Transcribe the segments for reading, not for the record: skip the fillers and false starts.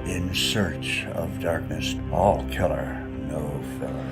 In search of darkness, all killer, no filler.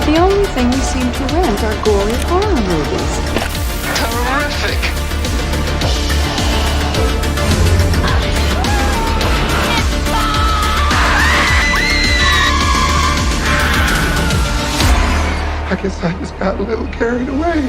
The only thing we seem to rent are gory horror movies. Terrific! I guess I just got a little carried away.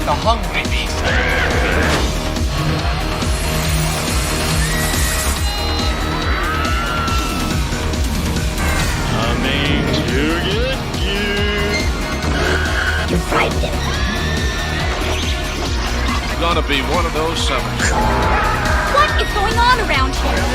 The hungry beast. Coming to get you. You frightened him. Gonna be one of those summers. What is going on around here?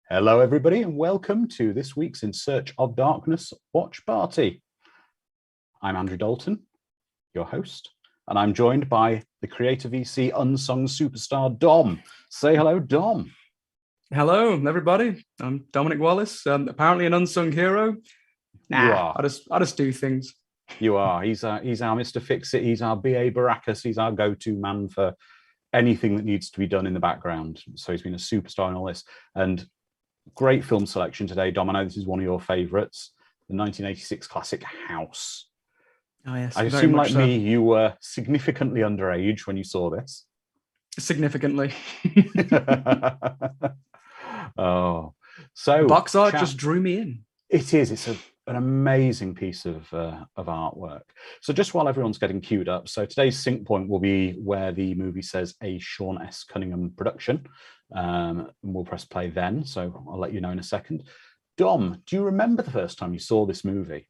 Hello, everybody, and welcome to this week's In Search of Darkness watch party. I'm Andrew Dalton, your host, and I'm joined by the CREATORVC unsung superstar, Dom. Say hello, Dom. Hello, everybody. I'm Dominic Wallis. Apparently an unsung hero. Nah, You are. I just do things. You are. He's our Mr. Fix-It. He's our B.A. Baracus. He's our go-to man for anything that needs to be done in the background. So he's been a superstar in all this. And great film selection today, Dom. I know this is one of your favourites, the 1986 classic House. Oh, yes, I very assume, much like so. me, you were significantly underage when you saw this. Significantly. Oh, so Box art chat. just drew me in. It is. It's an amazing piece of artwork. So just while everyone's getting queued up, so today's sync point will be where the movie says a Sean S. Cunningham production. And we'll press play then. So I'll let you know in a second. Dom, do you remember the first time you saw this movie?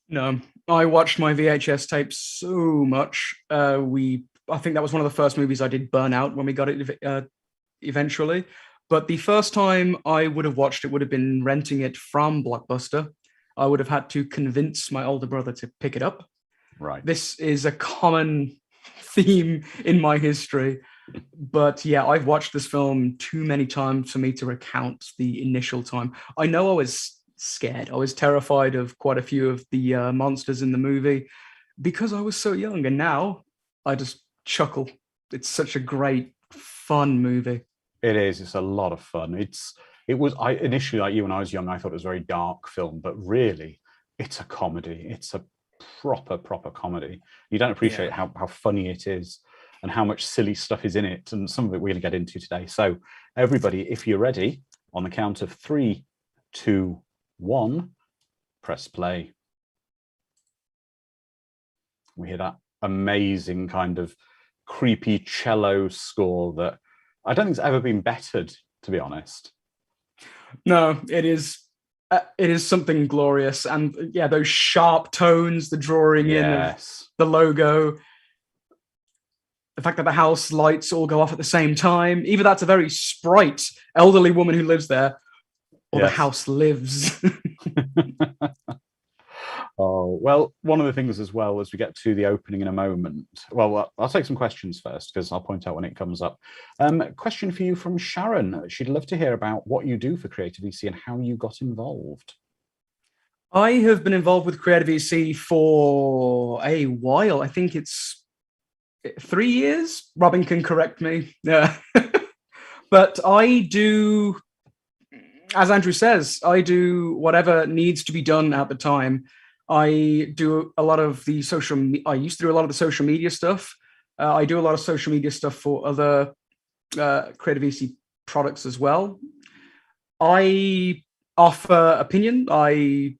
No, I watched my VHS tapes so much. I think that was one of the first movies I did burn out when we got it eventually. But the first time I would have watched it would have been renting it from Blockbuster. I would have had to convince my older brother to pick it up. Right. This is a common theme in my history. But yeah, I've watched this film too many times for me to recount the initial time. I know I was scared. I was terrified of quite a few of the monsters in the movie because I was so young. And now I just chuckle. It's such a great, fun movie. It is. It's a lot of fun. I initially, like you, when I was young, I thought it was a very dark film, but really, it's a comedy. It's a proper comedy. You don't appreciate how funny it is and how much silly stuff is in it, and some of it we're going to get into today. So, everybody, if you're ready, on the count of 3, 2, 1, press play. We hear that amazing kind of creepy cello score that I don't think it's ever been bettered, to be honest. No, it is something glorious. And yeah, those sharp tones, the drawing in of the logo, the fact that the house lights all go off at the same time. Either that's a very sprite elderly woman who lives there, or the house lives. Oh, well, one of the things as well as we get to the opening in a moment. Well, I'll take some questions first because I'll point out when it comes up. Question for you from Sharon. She'd love to hear about what you do for CreatorVC and how you got involved. I have been involved with CreatorVC for a while. I think it's 3 years. Robin can correct me. But I do, as Andrew says, I do whatever needs to be done at the time. I do a lot of the I used to do a lot of the social media stuff. I do a lot of social media stuff for other CreatorVC products as well. I offer opinion. I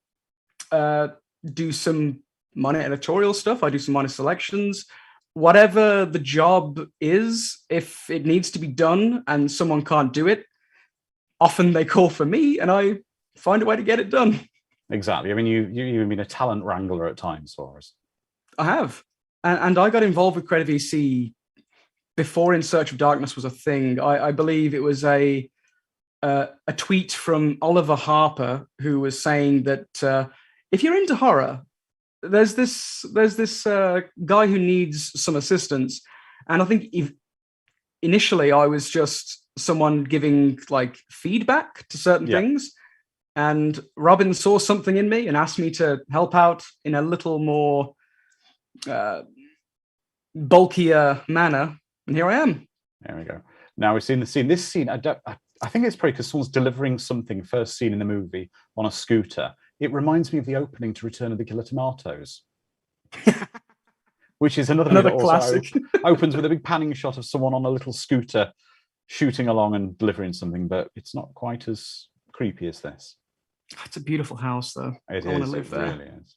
do some minor editorial stuff. I do some minor selections. Whatever the job is, if it needs to be done and someone can't do it, often they call for me and I find a way to get it done. Exactly. I mean, you've even been a talent wrangler at times for us. I have. And I got involved with CreatorVC before In Search of Darkness was a thing. I believe it was a tweet from Oliver Harper who was saying that if you're into horror, there's this guy who needs some assistance. And I think initially I was just someone giving like feedback to certain things. And Robin saw something in me and asked me to help out in a little more bulkier manner. And here I am. There we go. Now we've seen the scene. This scene, I think it's probably because someone's delivering something, first scene in the movie, on a scooter. It reminds me of the opening to Return of the Killer Tomatoes, which is another classic. Opens with a big panning shot of someone on a little scooter shooting along and delivering something, but it's not quite as creepy as this. It's a beautiful house, though. I want to live there. It really is.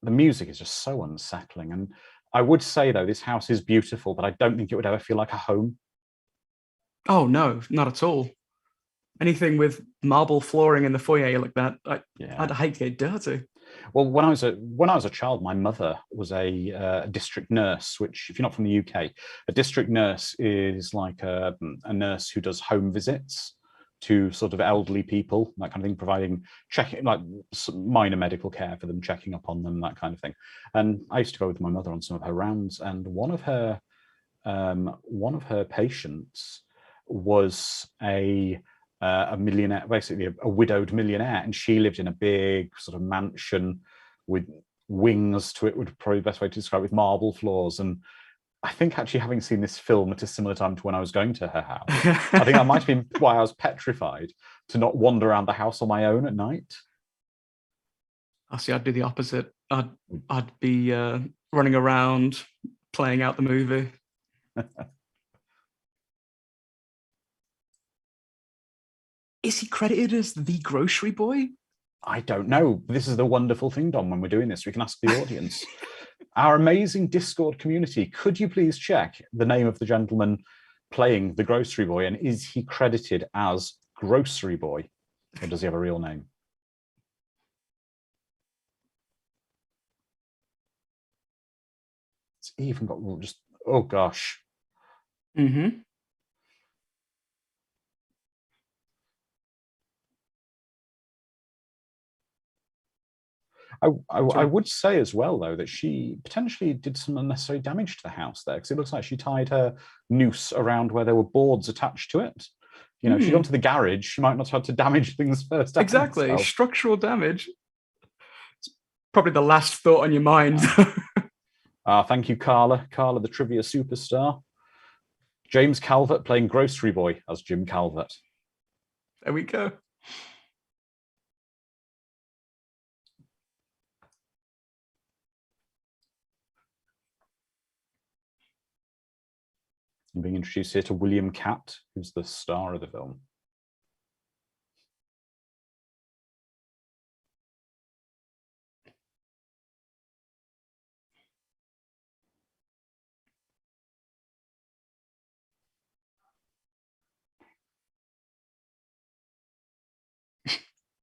The music is just so unsettling. And I would say, though, this house is beautiful, but I don't think it would ever feel like a home. Oh, no, not at all. Anything with marble flooring in the foyer like that, I'd hate to get dirty. Well, when I was a child, my mother was a district nurse, which, if you're not from the UK, a district nurse is like a nurse who does home visits to sort of elderly people, that kind of thing, checking like minor medical care for them, checking up on them, that kind of thing. And I used to go with my mother on some of her rounds, and one of her patients was a millionaire, basically a widowed millionaire, and she lived in a big sort of mansion with wings to it, would probably be the best way to describe it, with marble floors. And I think actually having seen this film at a similar time to when I was going to her house, I think that might have been why I was petrified to not wander around the house on my own at night. I see. I'd do the opposite. I'd be running around playing out the movie. Is he credited as the grocery boy? I don't know. This is the wonderful thing, Dom, when we're doing this, we can ask the audience. Our amazing Discord community, could you please check the name of the gentleman playing the grocery boy, and is he credited as grocery boy, or does he have a real name? It's even got just, oh gosh. Mm-hmm. I would say as well, though, that she potentially did some unnecessary damage to the house there, because it looks like she tied her noose around where there were boards attached to it. You know, if she'd gone to the garage, she might not have had to damage things first. Exactly. Structural damage. It's probably the last thought on your mind. Thank you, Carla. Carla, the trivia superstar. James Calvert playing grocery boy as Jim Calvert. There we go. I'm being introduced here to William Catt, who's the star of the film.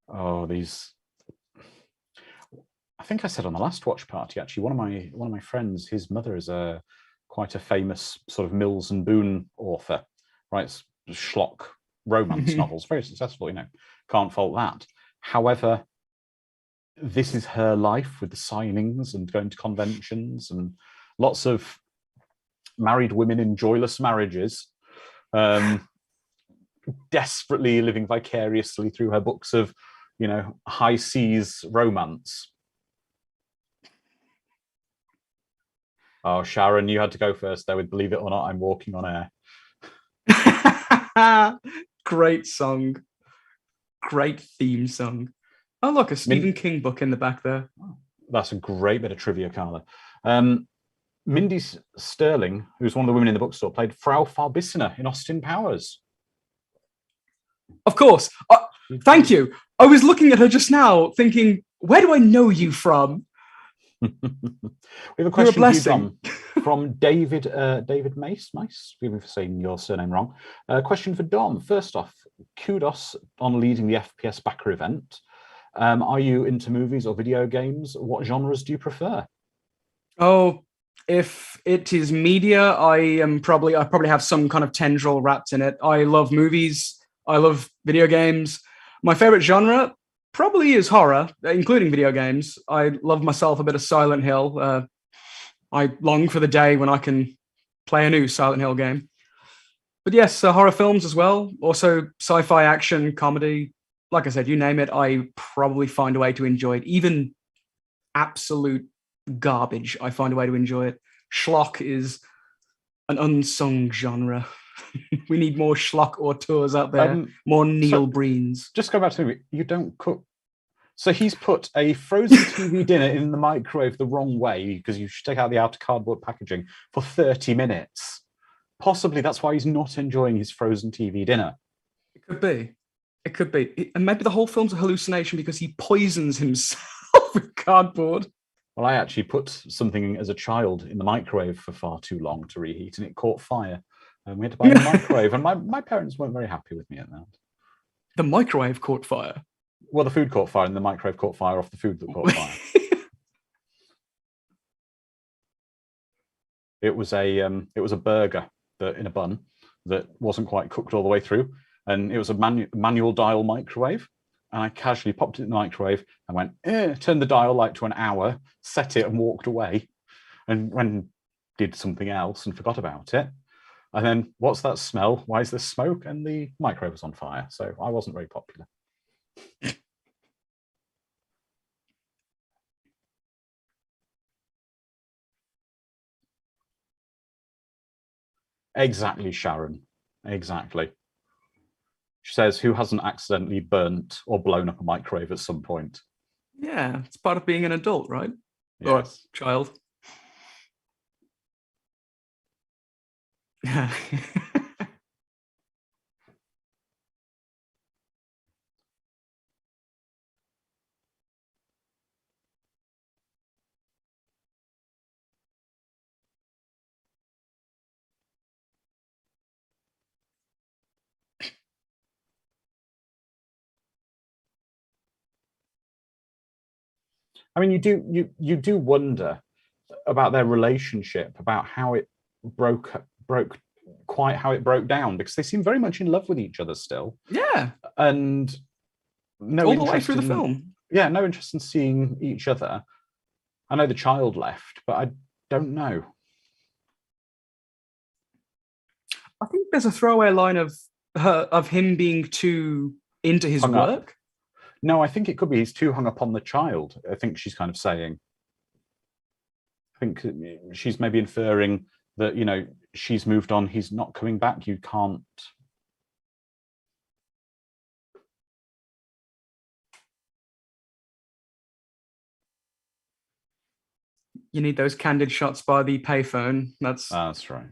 Oh, these. I think I said on the last watch party, actually, one of my friends, his mother is quite a famous sort of Mills and Boon author, writes schlock romance novels, very successful, you know, can't fault that. However, this is her life with the signings and going to conventions and lots of married women in joyless marriages, desperately living vicariously through her books of, you know, high seas romance. Oh, Sharon, you had to go first there with Believe It or Not, I'm Walking on Air. Great song. Great theme song. Oh, look, a Stephen King book in the back there. That's a great bit of trivia, Carla. Mindy Sterling, who's one of the women in the bookstore, played Frau Farbissina in Austin Powers. Of course. Thank you. I was looking at her just now thinking, where do I know you from? We have a question for you, Dom, from David Mace. Forgive me for saying your surname wrong. Question for Dom. First off, kudos on leading the FPS backer event. Are you into movies or video games? What genres do you prefer? Oh, if it is media, I probably have some kind of tendril wrapped in it. I love movies. I love video games. My favorite genre probably is horror, including video games. I love myself a bit of Silent Hill. I long for the day when I can play a new Silent Hill game. But yes, horror films as well. Also sci-fi, action, comedy. Like I said, you name it, I probably find a way to enjoy it. Even absolute garbage, I find a way to enjoy it. Schlock is an unsung genre. We need more schlock auteurs out there, more Neil Breens. Just go back to the movie. You don't cook. So he's put a frozen TV dinner in the microwave the wrong way, because you should take out the outer cardboard packaging, for 30 minutes. Possibly that's why he's not enjoying his frozen TV dinner. It could be. It could be. And maybe the whole film's a hallucination because he poisons himself with cardboard. Well, I actually put something as a child in the microwave for far too long to reheat, and it caught fire. And we had to buy a microwave, and my parents weren't very happy with me at that. The microwave caught fire? Well, the food caught fire, and the microwave caught fire off the food that caught fire. It was a burger that in a bun that wasn't quite cooked all the way through, and it was a manual dial microwave. And I casually popped it in the microwave and went, turned the dial light to an hour, set it, and walked away, and did something else and forgot about it. And then, what's that smell? Why is there smoke? And the microwave was on fire. So I wasn't very popular. Exactly, Sharon. Exactly. She says, who hasn't accidentally burnt or blown up a microwave at some point? Yeah, it's part of being an adult, right? Or a Yes. child. Yeah. I mean, you do wonder about their relationship, about how it broke quite how it broke down, because they seem very much in love with each other still. Yeah. And no All the way interest through the in, film. yeah, no interest in seeing each other. I know the child left, but I don't know. I think there's a throwaway line of him being too into his Hung up. work. No, I think it could be he's too hung up on the child. I think she's kind of saying. I think she's maybe inferring that, you know, she's moved on, he's not coming back, you can't. You need those candid shots by the payphone. That's right.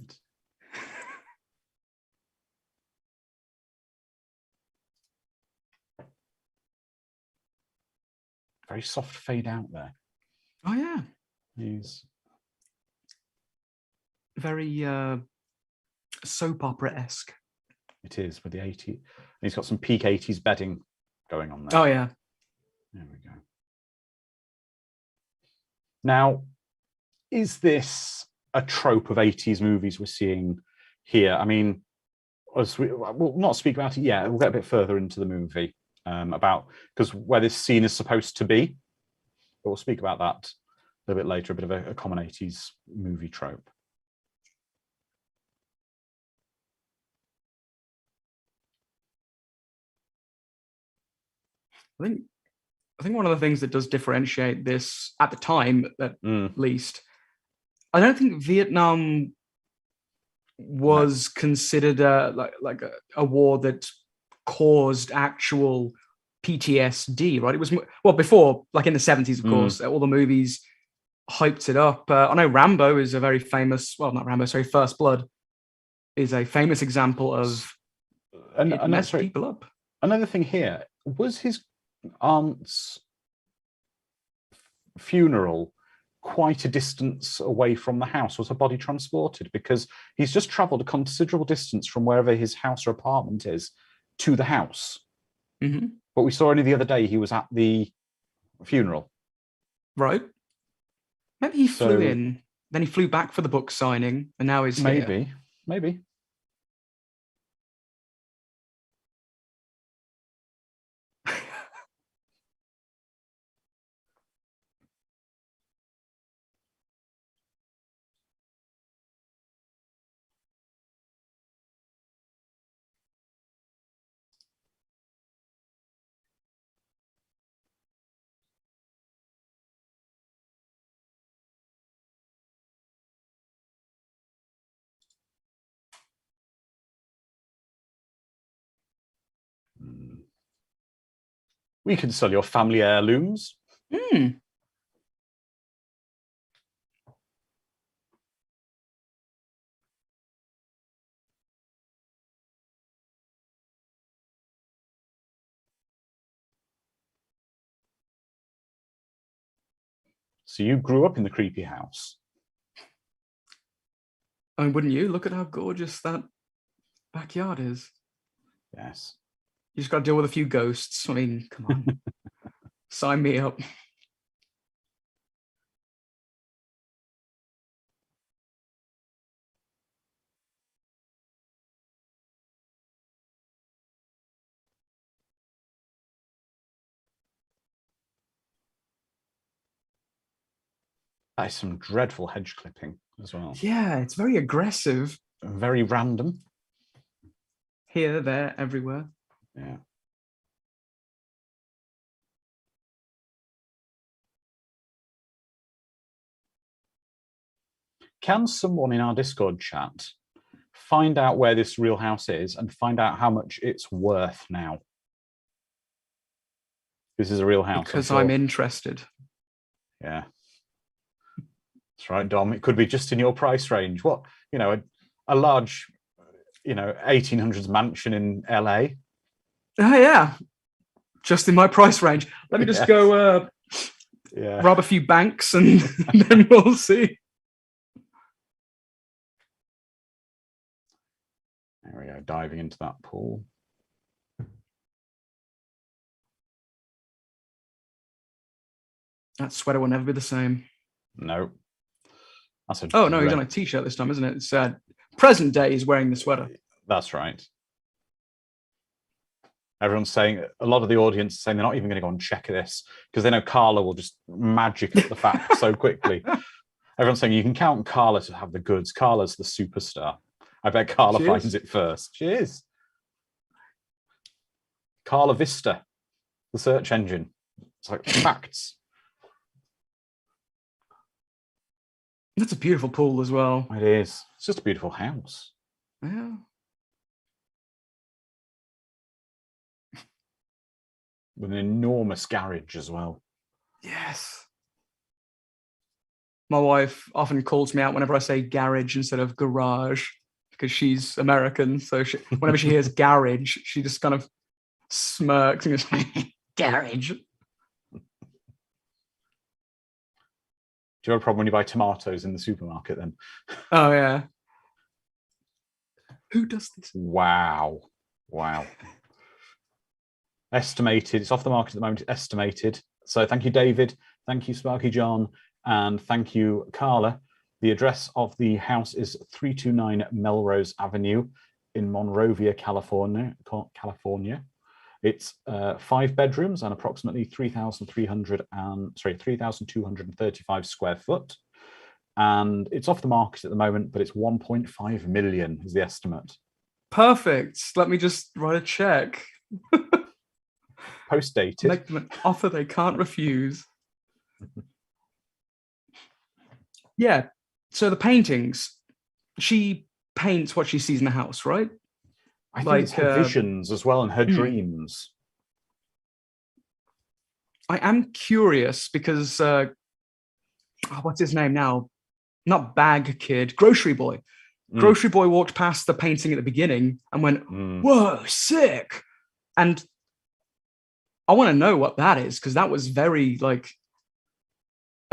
Very soft fade out there. oh yeah. He's Very soap opera-esque. it is with the 80s. He's got some peak 80s bedding going on there. Oh yeah. There we go. Now, is this a trope of 80s movies we're seeing here? I mean, we'll not speak about it yet. We'll get a bit further into the movie about, because where this scene is supposed to be. But we'll speak about that a little bit later, a bit of a common 80s movie trope. I think one of the things that does differentiate this at the time, at least, I don't think Vietnam was considered a war that caused actual PTSD, right? It was, well, before, like in the 70s, of course, all the movies hyped it up. I know Rambo is a very famous, well, not Rambo, sorry, First Blood is a famous example of it messed people up. Another thing here, was his aunt's funeral quite a distance away from the house? Was her body transported? Because he's just traveled a considerable distance from wherever his house or apartment is to the house. Mm-hmm. But we saw only the other day he was at the funeral. Right. Maybe he flew in, then he flew back for the book signing, and now he's here. Maybe. We can sell your family heirlooms. So you grew up in the creepy house. I mean, wouldn't you? Look at how gorgeous that backyard is. Yes. You just got to deal with a few ghosts. I mean, come on. Sign me up. That is some dreadful hedge clipping as well. Yeah, it's very aggressive. Very random. Here, there, everywhere. Yeah. Can someone in our Discord chat find out where this real house is and find out how much it's worth now. This is a real house. Because I'm interested. Yeah. That's right, Dom. It could be just in your price range. What, a large, 1800s mansion in LA. Oh, yeah. Just in my price range. Let me just go rob a few banks and then we'll see. There we go, diving into that pool. That sweater will never be the same. No. That's he's on a t-shirt this time, isn't it? It's present day he's wearing the sweater. That's right. Everyone's saying, a lot of the audience is saying they're not even going to go and check this because they know Carla will just magic up the facts so quickly. Everyone's saying you can count on Carla to have the goods. Carla's the superstar. I bet Carla finds it first. She is. Carla Vista, the search engine. It's like facts. That's a beautiful pool as well. It is. It's just a beautiful house. Yeah. With an enormous garage as well. Yes. My wife often calls me out whenever I say garage instead of garage because she's American. So whenever she hears garage, she just kind of smirks and goes, garage. Do you have a problem when you buy tomatoes in the supermarket then? Oh, yeah. Who does this? Wow. Estimated. It's off the market at the moment. It's estimated. So thank you, David. Thank you, Sparky John. And thank you, Carla. The address of the house is 329 Melrose Avenue in Monrovia, California. It's 5 bedrooms and approximately 3,235 square foot. And it's off the market at the moment, but it's 1.5 million is the estimate. Perfect. Let me just write a check. Post-dated. Make them an offer they can't refuse. Yeah. So the paintings, she paints what she sees in the house, right? I think it's her visions as well and her dreams. I am curious because, what's his name now? Not Bag Kid, Grocery Boy. Grocery Boy walked past the painting at the beginning and went, whoa, sick. And I want to know what that is because that was very like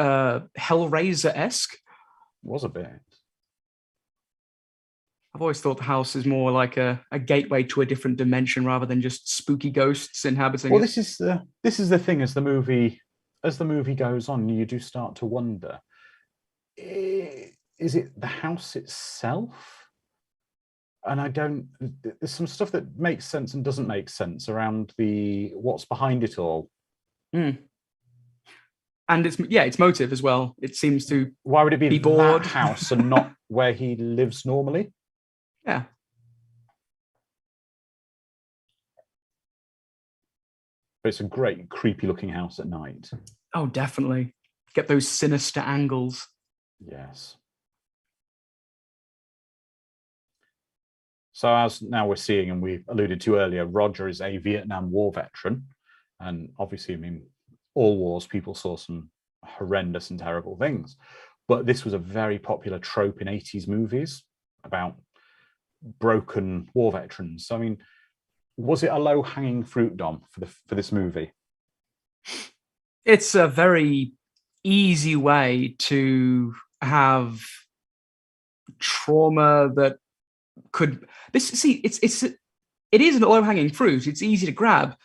Hellraiser-esque. Was a bit. I've always thought the house is more like a gateway to a different dimension rather than just spooky ghosts inhabiting it. This is the thing as the movie goes on, you do start to wonder, is it the house itself? And there's some stuff that makes sense and doesn't make sense around what's behind it all. And it's motive as well. It seems to why would it be bored? That house and not where he lives normally? Yeah. But it's a great, creepy looking house at night. Oh, definitely. Get those sinister angles. Yes. So as now we're seeing, and we alluded to earlier, Roger is a Vietnam War veteran. And obviously, I mean, all wars, people saw some horrendous and terrible things. But this was a very popular trope in 80s movies about broken war veterans. So, I mean, was it a low-hanging fruit, Dom, for this movie? It's a very easy way to have trauma that could it is a low-hanging fruit. It's easy to grab.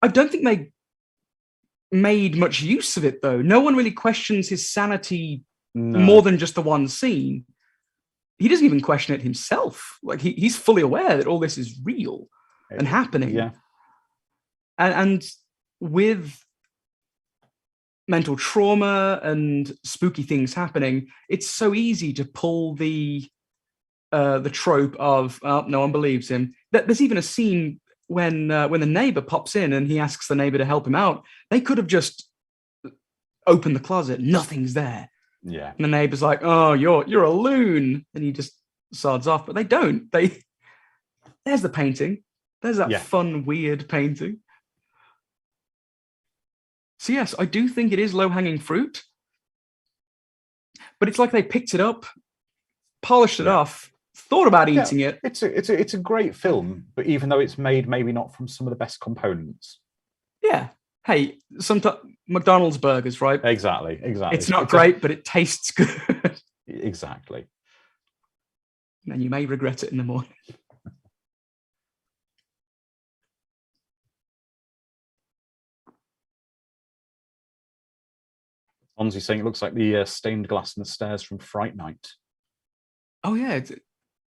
I don't think they made much use of it, though. No one really questions his sanity more than just the one scene. He doesn't even question it himself. Like he's fully aware that all this is real and happening. Yeah. And with mental trauma and spooky things happening, it's so easy to pull the trope of no one believes him. There's even a scene when the neighbor pops in and he asks the neighbor to help him out. They could have just opened the closet, nothing's there. Yeah. And the neighbor's like, "Oh, you're a loon," and he just sods off, but they don't. There's the painting. There's that fun, weird painting. So yes, I do think it is low-hanging fruit, but it's like they picked it up, polished it off, thought about eating it. It's a great film, but even though it's made maybe not from some of the best components. Yeah. Hey, sometimes McDonald's burgers, right? Exactly. It's not great, but it tastes good. Exactly. And you may regret it in the morning. Fonzie's saying it looks like the stained glass in the stairs from Fright Night. Oh, yeah.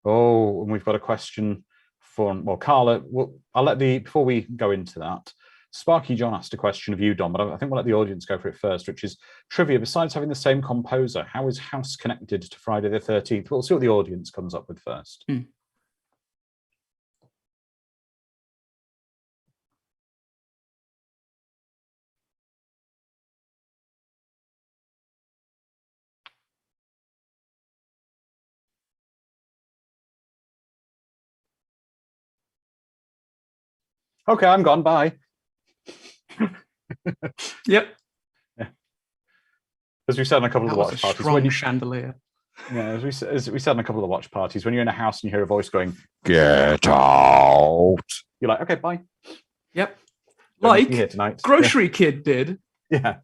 Oh, and we've got a question from, well, Carla. Well, I'll let before we go into that, Sparky John asked a question of you, Dom, but I think we'll let the audience go for it first, which is trivia. Besides having the same composer, how is House connected to Friday the 13th? We'll see what the audience comes up with first. Okay, I'm gone. Bye. Yep. Yeah. As we said on a couple of the watch parties, when you chandelier. Yeah, as we said on a couple of the watch parties, when you're in a house and you hear a voice going, "Get out," you're like, "Okay, bye." Yep. Don't Like be here tonight. Grocery Kid did. Yeah.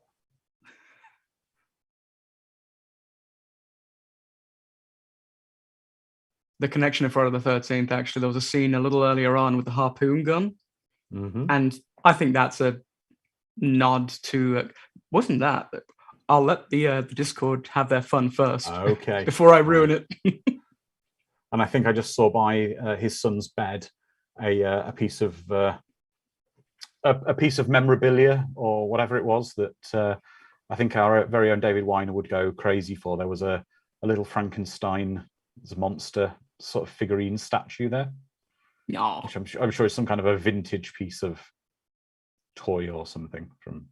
The connection of Friday the 13th, actually, there was a scene a little earlier on with the harpoon gun. And I think that's a nod to, wasn't that? I'll let the Discord have their fun first. Okay. Before I ruin it. And I think I just saw by his son's bed a piece of memorabilia or whatever it was that I think our very own David Weiner would go crazy for. There was a little Frankenstein as a monster sort of figurine statue there. No. Which I'm sure is some kind of a vintage piece of toy or something from.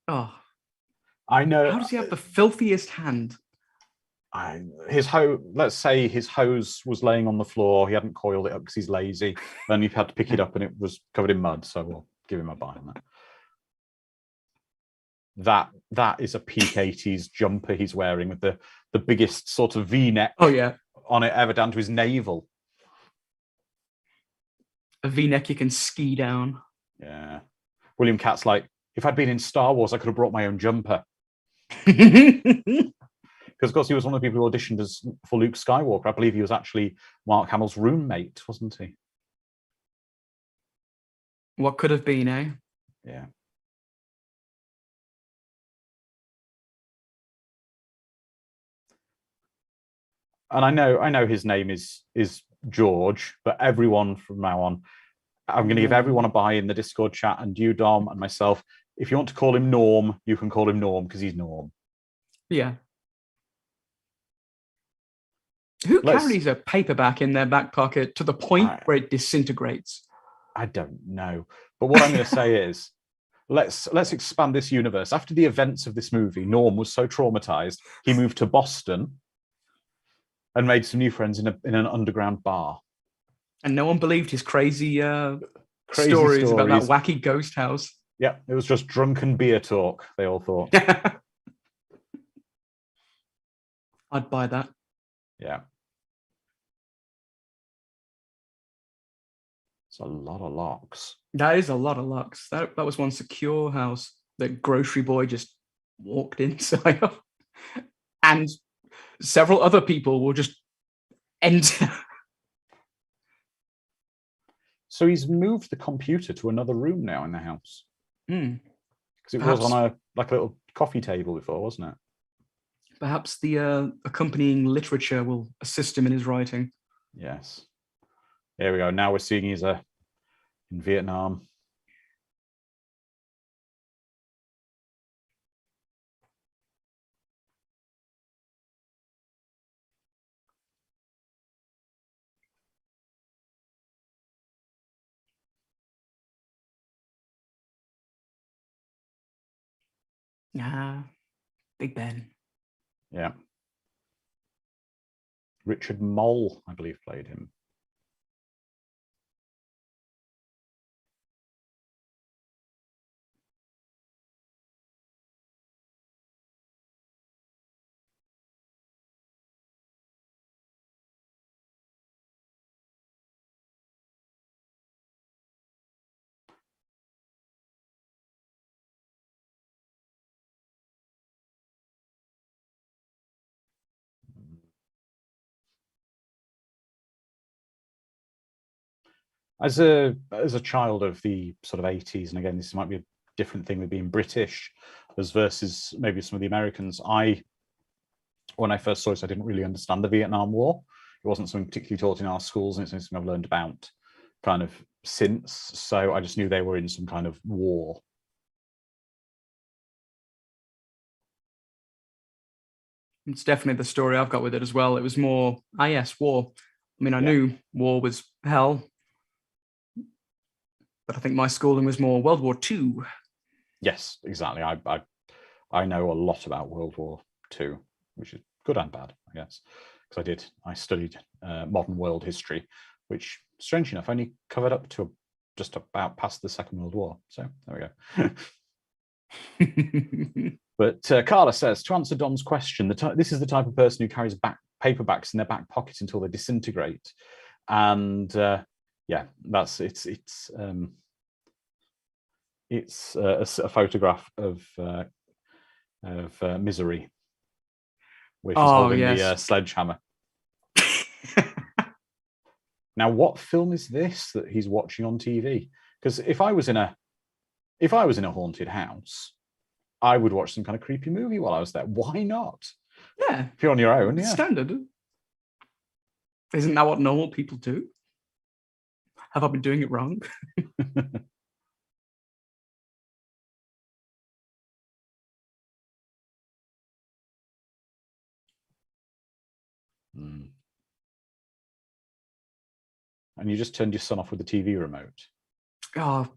Oh, I know. How does he have the filthiest hand? Let's say his hose was laying on the floor. He hadn't coiled it up because he's lazy. Then he had to pick it up and it was covered in mud. So we'll give him a buy on that. That is a peak 80s jumper he's wearing with the biggest sort of V-neck. Oh yeah, on it ever down to his navel. A V-neck you can ski down. Yeah. William Catt's like, if I'd been in Star Wars, I could have brought my own jumper. Because, of course, he was one of the people who auditioned for Luke Skywalker. I believe he was actually Mark Hamill's roommate, wasn't he? What could have been, eh? Yeah. And I know his name is George, but everyone from now on, I'm going to give everyone a buy in the Discord chat, and you, Dom, and myself. If you want to call him Norm, you can call him Norm because he's Norm. Yeah. Who carries a paperback in their back pocket to the point where it disintegrates? I don't know. But what I'm going to say is, let's expand this universe. After the events of this movie, Norm was so traumatized, he moved to Boston and made some new friends in an underground bar. And no one believed his crazy stories about that wacky ghost house. Yeah, it was just drunken beer talk, they all thought. I'd buy that. Yeah. It's a lot of locks. That is a lot of locks. That was one secure house that Grocery Boy just walked inside of. And several other people will just enter. So he's moved the computer to another room now in the house. Because it was on a little coffee table before, wasn't it? Perhaps the accompanying literature will assist him in his writing. Yes. There we go. Now we're seeing he's in Vietnam. Ah, Big Ben. Yeah. Richard Mole, I believe, played him. As a child of the sort of 80s, and again, this might be a different thing with being British as versus maybe some of the Americans. When I first saw it, I didn't really understand the Vietnam War. It wasn't something particularly taught in our schools, and it's something I've learned about kind of since. So I just knew they were in some kind of war. It's definitely the story I've got with it as well. It was more, yes, war. I mean, I knew war was hell, but I think my schooling was more World War II. Yes, exactly. I know a lot about World War II, which is good and bad, I guess, because I studied modern world history, which, strangely enough, only covered up to just about past the Second World War. So there we go. But Carla says, to answer Dom's question, this is the type of person who carries paperbacks in their back pocket until they disintegrate. And yeah, it's a photograph of Misery, where she's holding the sledgehammer. Now, what film is this that he's watching on TV? Because if I was in a haunted house, I would watch some kind of creepy movie while I was there. Why not? Yeah. If you're on your own, yeah. Standard. Isn't that what normal people do? Have I been doing it wrong? And you just turned your son off with the TV remote. Oh,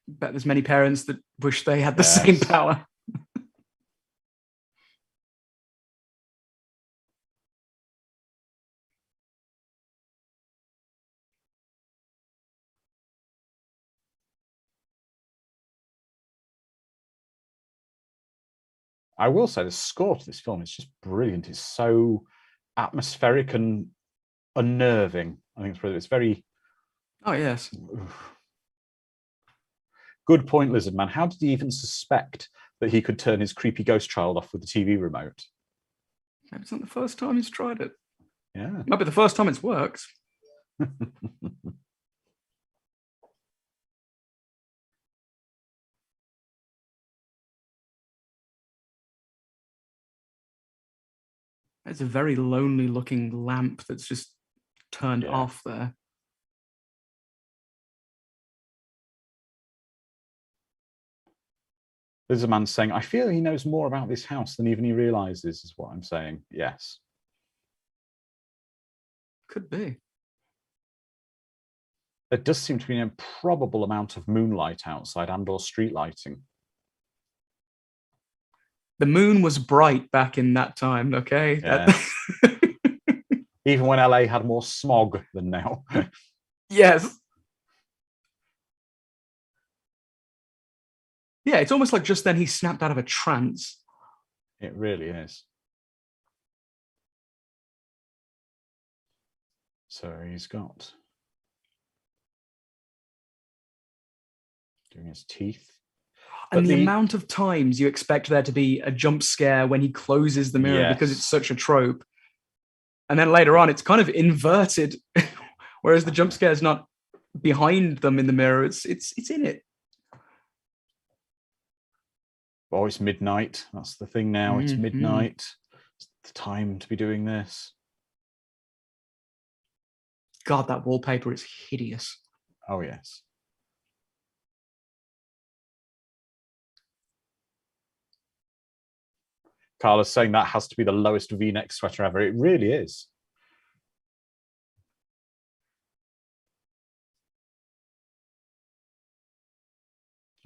bet there's many parents that wish they had the same power. I will say the score to this film is just brilliant. It's so atmospheric and unnerving. I think it's very... Oh, yes. Good point, Lizard Man. How did he even suspect that he could turn his creepy ghost child off with the TV remote? Maybe it's not the first time he's tried it. Yeah. Might be the first time it's worked. It's a very lonely looking lamp that's just turned off there. There's a man saying, I feel he knows more about this house than even he realizes, is what I'm saying. Yes. Could be. There does seem to be an improbable amount of moonlight outside and/or street lighting. The moon was bright back in that time, okay? Yes. Even when LA had more smog than now. Yes. Yeah, it's almost like just then he snapped out of a trance. It really is. So he's got... doing his teeth. And the amount of times you expect there to be a jump scare when he closes the mirror because it's such a trope. And then later on, it's kind of inverted, whereas the jump scare is not behind them in the mirror. It's in it. Oh, it's midnight. That's the thing now. It's midnight. It's the time to be doing this. God, that wallpaper is hideous. Oh, yes. Carla's saying that has to be the lowest V-neck sweater ever. It really is.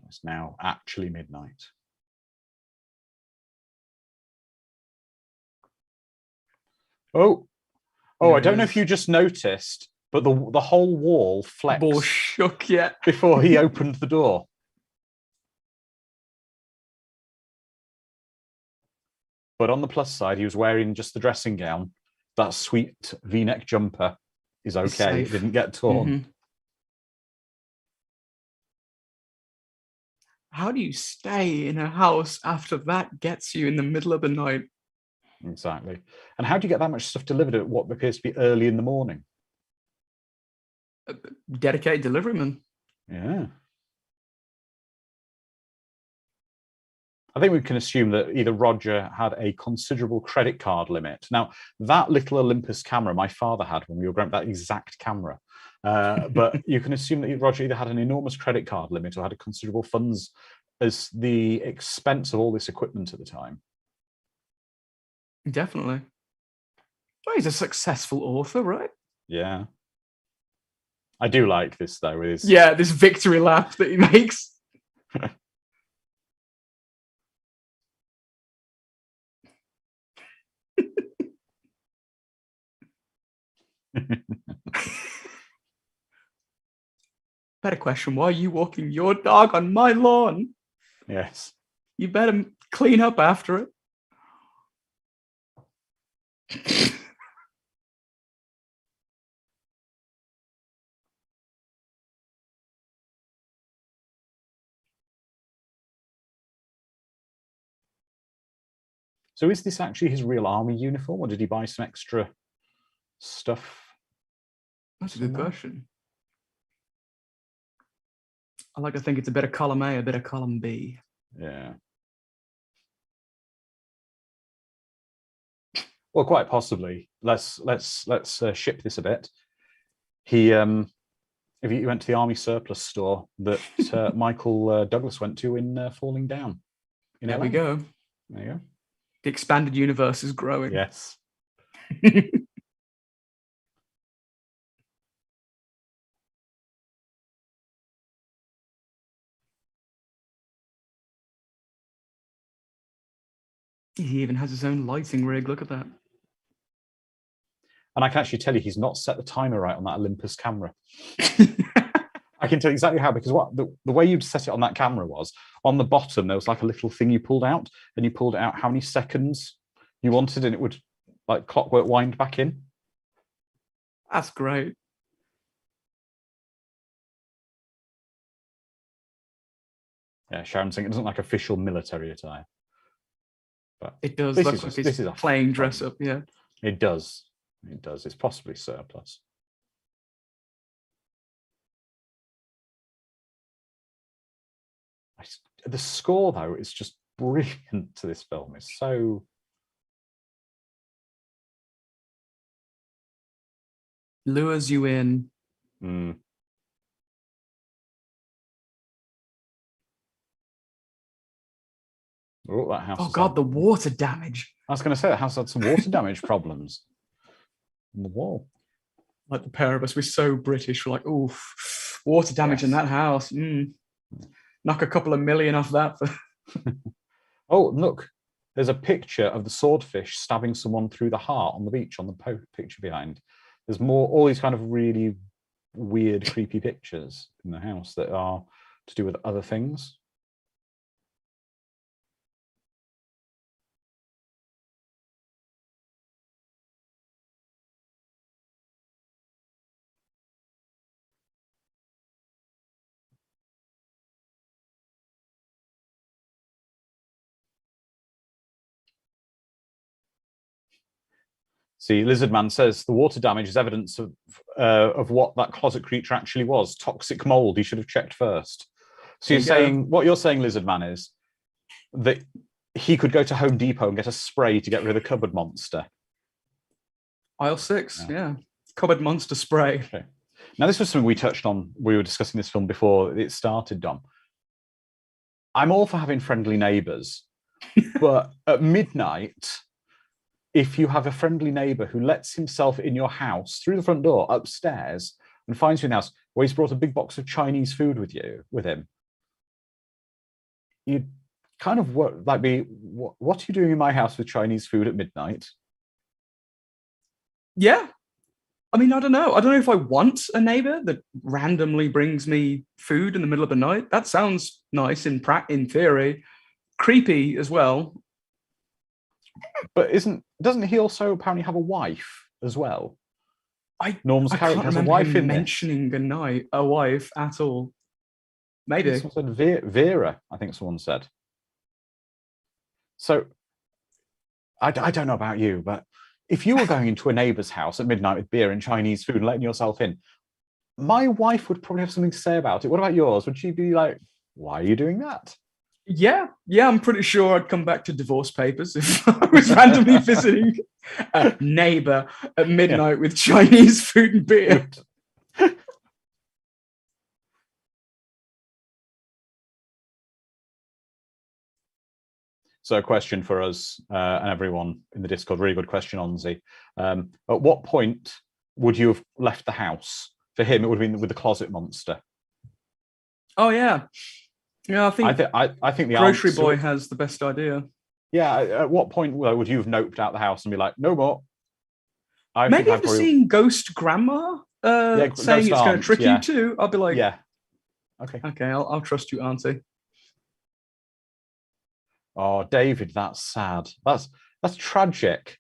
It's now actually midnight. Oh, There I it don't know if is. you just noticed, but the whole wall flexed Ball shook, yeah. before he opened the door. But on the plus side, he was wearing just the dressing gown. That sweet V-neck jumper is It's okay. It safe. didn't get torn. Mhm. How do you stay in a house after that gets you in the middle of the night? Exactly. And how do you get that much stuff delivered at what appears to be early in the morning? Dedicated deliveryman. Yeah. I think we can assume that either Roger had a considerable credit card limit. Now, that little Olympus camera my father had when we were growing up, that exact camera. But you can assume that Roger either had an enormous credit card limit or had a considerable funds as the expense of all this equipment at the time. Definitely. Well, he's a successful author, right? Yeah. I do like this, though. Yeah, this victory lap that he makes. Better question, why are you walking your dog on my lawn? Yes. You better clean up after it. So is this actually his real army uniform, or did he buy some extra stuff? That's a good question. I like to think it's a bit of column A, a bit of column B. Yeah. Well, quite possibly. Let's ship this a bit. He if you went to the army surplus store that Michael Douglas went to in Falling Down. There we go. There you go. The expanded universe is growing. Yes. He even has his own lighting rig. Look at that. And I can actually tell you he's not set the timer right on that Olympus camera. I can tell you exactly how, because what the way you'd set it on that camera was on the bottom, there was like a little thing you pulled out, and you pulled out how many seconds you wanted, and it would like clockwork wind back in. That's great. Yeah, Sharon's saying it doesn't look like official military attire. But It does this look is like this he's is a playing dress up, yeah. It does. It does. It's possibly surplus. The score, though, is just brilliant to this film. It's so... Lures you in. Mm. Oh, that house. Oh God, the water damage. I was going to say the house had some water damage problems on the wall. Like the pair of us, we're so British. We're like, oof, water damage in that house. Knock a couple of million off that. Oh, look, there's a picture of the swordfish stabbing someone through the heart on the beach on the picture behind. There's more, all these kind of really weird, creepy pictures in the house that are to do with other things. See, Lizardman says the water damage is evidence of what that closet creature actually was. Toxic mold. He should have checked first. So you're saying, what you're saying, Lizardman, is that he could go to Home Depot and get a spray to get rid of the cupboard monster. Aisle 6, yeah. Cupboard monster spray. Okay. Now, this was something we touched on. We were discussing this film before it started, Dom. I'm all for having friendly neighbours, but at midnight, if you have a friendly neighbour who lets himself in your house through the front door upstairs and finds you in the house where he's brought a big box of Chinese food with him, you'd kind of like be, what are you doing in my house with Chinese food at midnight? Yeah. I mean, I don't know. I don't know if I want a neighbor that randomly brings me food in the middle of the night. That sounds nice in theory. Creepy as well. But doesn't he also apparently have a wife as well? Norm's I character can't has a remember wife him in this. mentioning a wife at all. Maybe. Someone said Vera, I think someone said. So I don't know about you, but if you were going into a neighbor's house at midnight with beer and Chinese food and letting yourself in, my wife would probably have something to say about it. What about yours? Would she be like, why are you doing that? Yeah, I'm pretty sure I'd come back to divorce papers if I was randomly visiting a neighbor at midnight with Chinese food and beer. So a question for us and everyone in the Discord, really good question, Onzi. At what point would you have left the house? For him, it would have been with the closet monster. Oh, yeah. Yeah, I think the grocery answer, boy has the best idea. Yeah, at what point would you have noped out the house and be like, no more? Maybe after seeing Ghost Grandma saying it's going to trick you too, I'll be like, yeah, okay, I'll trust you, Auntie. Oh, David, that's sad. That's tragic.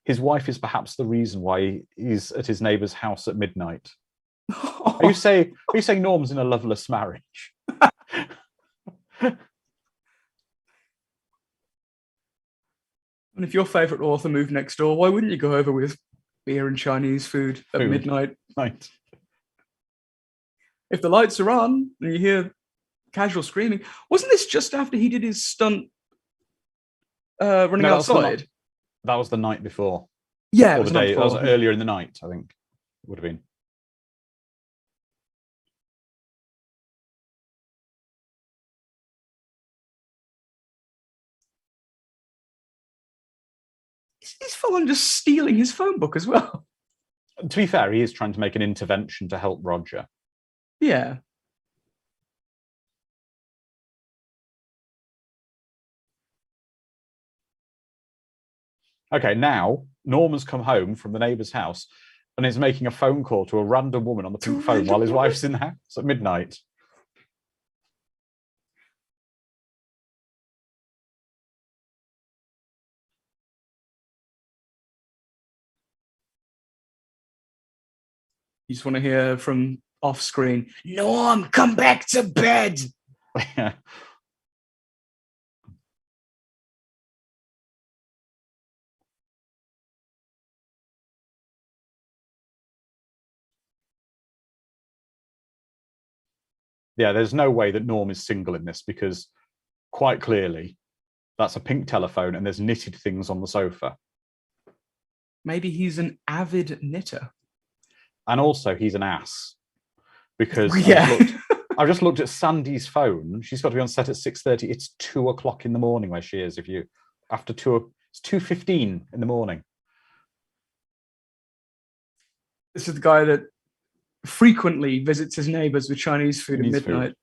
His wife is perhaps the reason why he's at his neighbour's house at midnight. Are you saying Norm's in a loveless marriage? And if your favourite author moved next door, why wouldn't you go over with beer and Chinese food at midnight? Right. If the lights are on and you hear casual screaming, wasn't this just after he did his stunt running outside? That was the night before. Yeah, it was the day. That was earlier in the night, I think. It would have been. He's full on just stealing his phone book as well. To be fair, he is trying to make an intervention to help Roger. Yeah. Okay, now Norman's come home from the neighbour's house and is making a phone call to a random woman on the pink phone while his wife's in the house at midnight. You just want to hear from off screen, Norm, come back to bed. Yeah. Yeah, there's no way that Norm is single in this because quite clearly that's a pink telephone and there's knitted things on the sofa. Maybe he's an avid knitter. And also he's an ass because I've just looked at Sandy's phone. She's got to be on set at 6:30. It's 2 o'clock in the morning where she is. It's 2:15 in the morning. This is the guy that frequently visits his neighbors with Chinese food at midnight.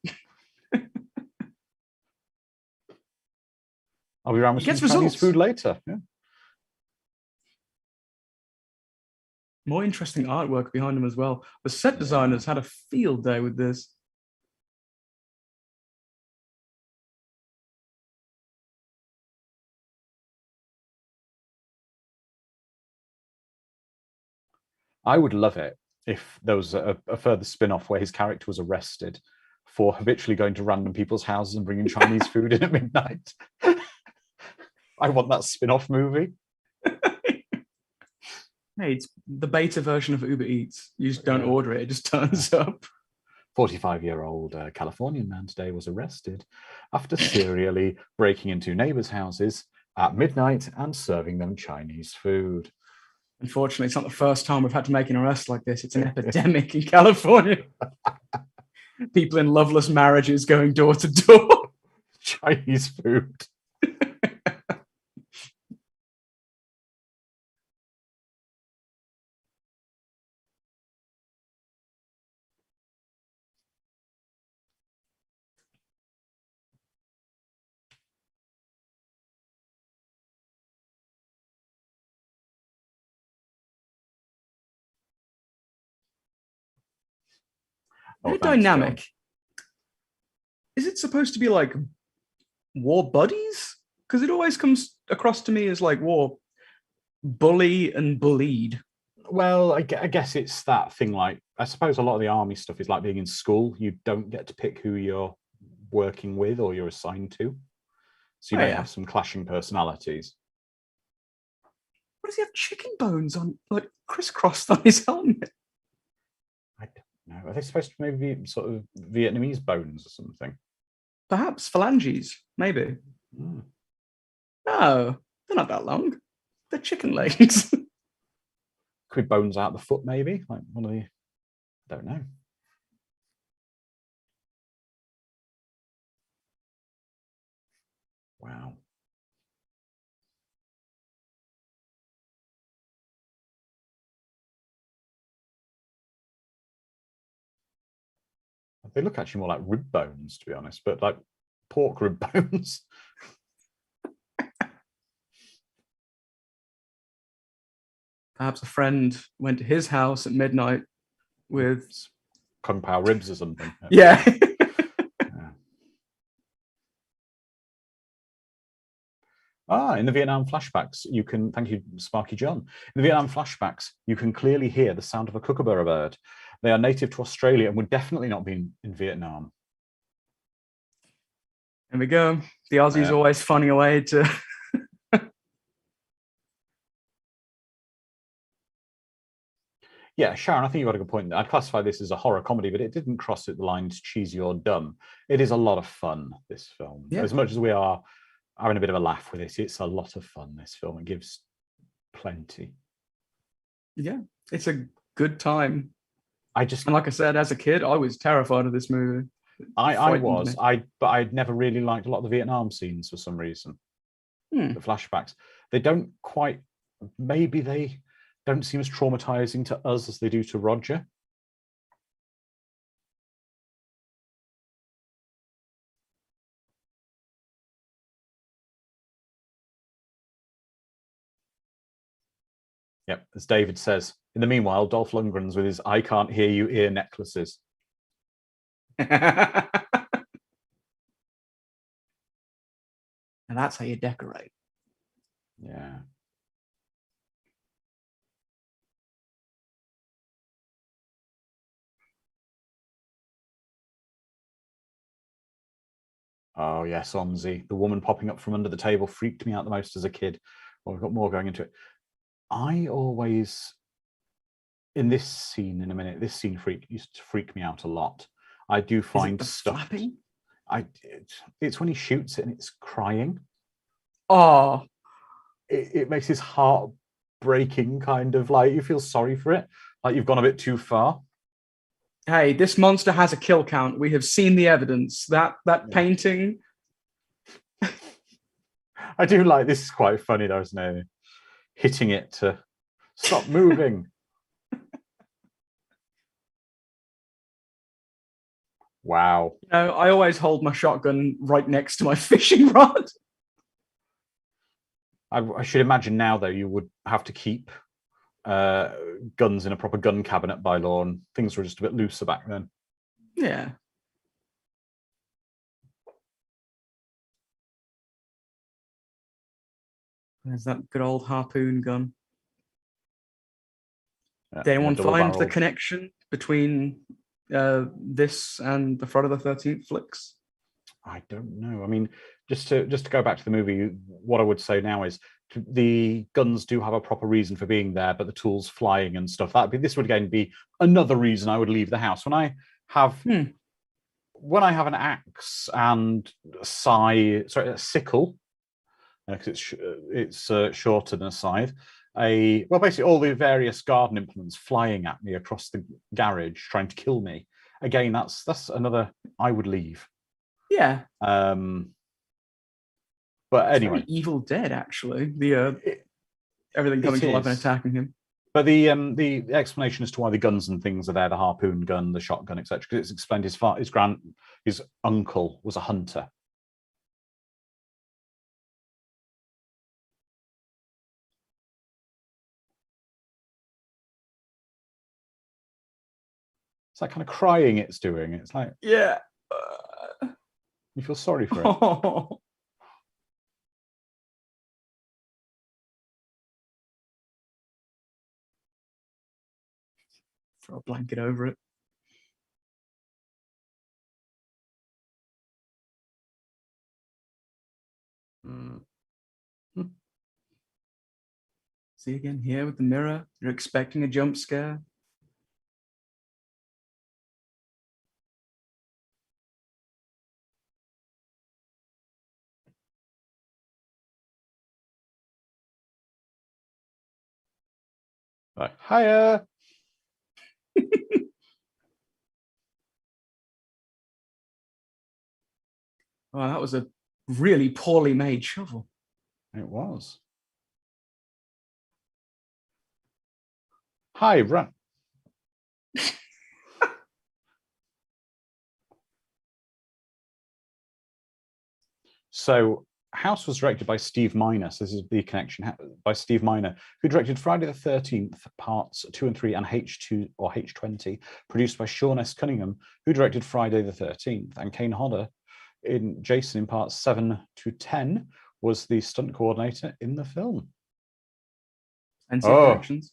I'll be around with some Chinese food later. Yeah. More interesting artwork behind him as well. The set designers had a field day with this. I would love it if there was a further spin-off where his character was arrested for habitually going to random people's houses and bringing Chinese food in at midnight. I want that spin-off movie. Hey, it's the beta version of Uber Eats. You just don't order it, it just turns up. 45-year-old Californian man today was arrested after serially breaking into neighbors' houses at midnight and serving them Chinese food. Unfortunately, it's not the first time we've had to make an arrest like this. It's an epidemic in California. People in loveless marriages going door to door. Chinese food. Oh, Their thanks, John. dynamic. Is it supposed to be like war buddies? Because it always comes across to me as like war bully and bullied. Well, I guess it's that thing. Like, I suppose a lot of the army stuff is like being in school. You don't get to pick who you're working with or you're assigned to. So you may have some clashing personalities. What does he have chicken bones on, like crisscrossed on his helmet? I don't know. Are they supposed to maybe be sort of Vietnamese bones or something? Perhaps phalanges, maybe. Mm. No, they're not that long. They're chicken legs. Could be bones out the foot, maybe? Like one of the... I don't know. Wow. They look actually more like rib bones, to be honest, but like pork rib bones. Perhaps a friend went to his house at midnight with Kung Pao ribs or something. yeah. In the Vietnam flashbacks, you can, thank you, Sparky John. In the Vietnam flashbacks, you can clearly hear the sound of a kookaburra bird. They are native to Australia and would definitely not be in Vietnam. There we go. The Aussies always finding a way to. Yeah, Sharon, I think you've got a good point. I'd classify this as a horror comedy, but it didn't cross the lines cheesy or dumb. It is a lot of fun, this film. Yeah. As much as we are having a bit of a laugh with it, it's a lot of fun, this film. It gives plenty. Yeah, it's a good time. And like I said, as a kid, I was terrified of this movie. But I'd never really liked a lot of the Vietnam scenes for some reason. The flashbacks. They don't quite, maybe they don't seem as traumatizing to us as they do to Roger. Yep, as David says. In the meanwhile, Dolph Lundgren's with his I can't hear you ear necklaces. And that's how you decorate. Yeah. Oh, yes, Onzi. The woman popping up from under the table freaked me out the most as a kid. Well, we've got more going into it. I always, in this scene in a minute, this scene used to freak me out a lot. I do find stuff. Flapping? It's when he shoots it and it's crying. Oh. It makes his heart breaking, kind of like you feel sorry for it. Like you've gone a bit too far. Hey, this monster has a kill count. We have seen the evidence. That painting. I do like this. Is quite funny though, isn't it? Hitting it to stop moving. Wow. I always hold my shotgun right next to my fishing rod. I should imagine now, though, you would have to keep guns in a proper gun cabinet by law, and things were just a bit looser back then. Yeah. There's that good old harpoon gun. Did anyone find the connection between this and the Friday the 13th flicks? I don't know. I mean, just to go back to the movie, what I would say now is the guns do have a proper reason for being there, but the tools flying and stuff, this would again be another reason I would leave the house. When I have an axe and a sickle, because it's shorter than a scythe, basically all the various garden implements flying at me across the garage trying to kill me. Again, that's another I would leave. Yeah. But anyway, Evil Dead, actually. Everything coming to life and attacking him. But the explanation as to why the guns and things are there, the harpoon gun, the shotgun, etc., because it's explained his uncle was a hunter. It's that kind of crying it's doing. It's like, Yeah. you feel sorry for it. Oh. Throw a blanket over it. See again here with the mirror. You're expecting a jump scare. Like, hiya. Oh, that was a really poorly made shovel. It was. Hi, run. So, House was directed by Steve Miner. So this is the connection by Steve Miner, who directed Friday the 13th, parts 2 and 3, and H2 or H20, produced by Sean S. Cunningham, who directed Friday the 13th, and Kane Hodder in Jason in parts 7 to 10 was the stunt coordinator in the film. And connections.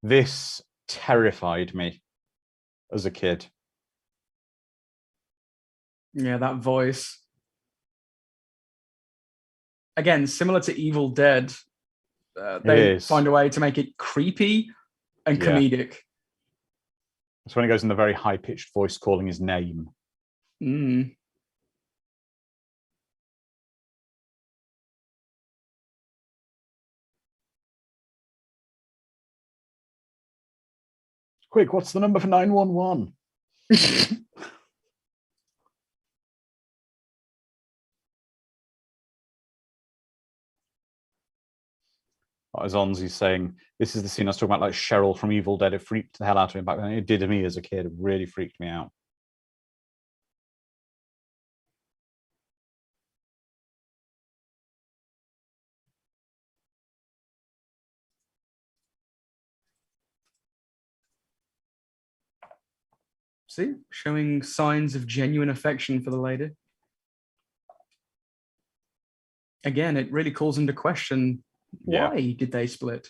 This terrified me as a kid. Yeah, that voice. Again, similar to Evil Dead, they find a way to make it creepy and comedic. That's when he goes in the very high-pitched voice calling his name. Mm. Quick, what's the number for 911? As Onzi's saying, this is the scene I was talking about, like Cheryl from Evil Dead. It freaked the hell out of me back then. It did to me as a kid. It really freaked me out. See, showing signs of genuine affection for the lady. Again, it really calls into question, why did they split?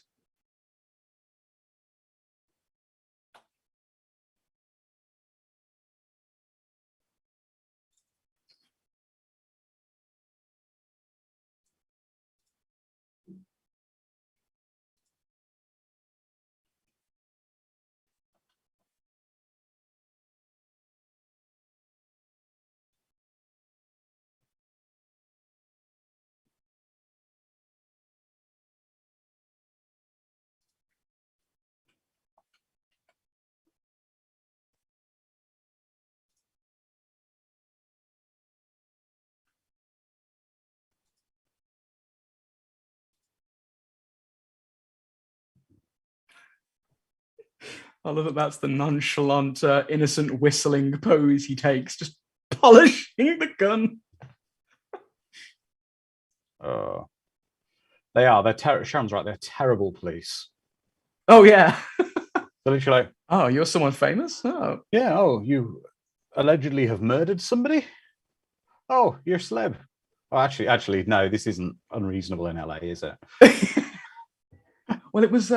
I love that that's the nonchalant, innocent whistling pose he takes, just polishing the gun. They are. They're Sharon's right. They're terrible police. Oh, yeah. They're literally like, oh, you're someone famous? Oh. Yeah, oh, you allegedly have murdered somebody? Oh, you're a celeb. Oh, actually, no, this isn't unreasonable in LA, is it? Well, it was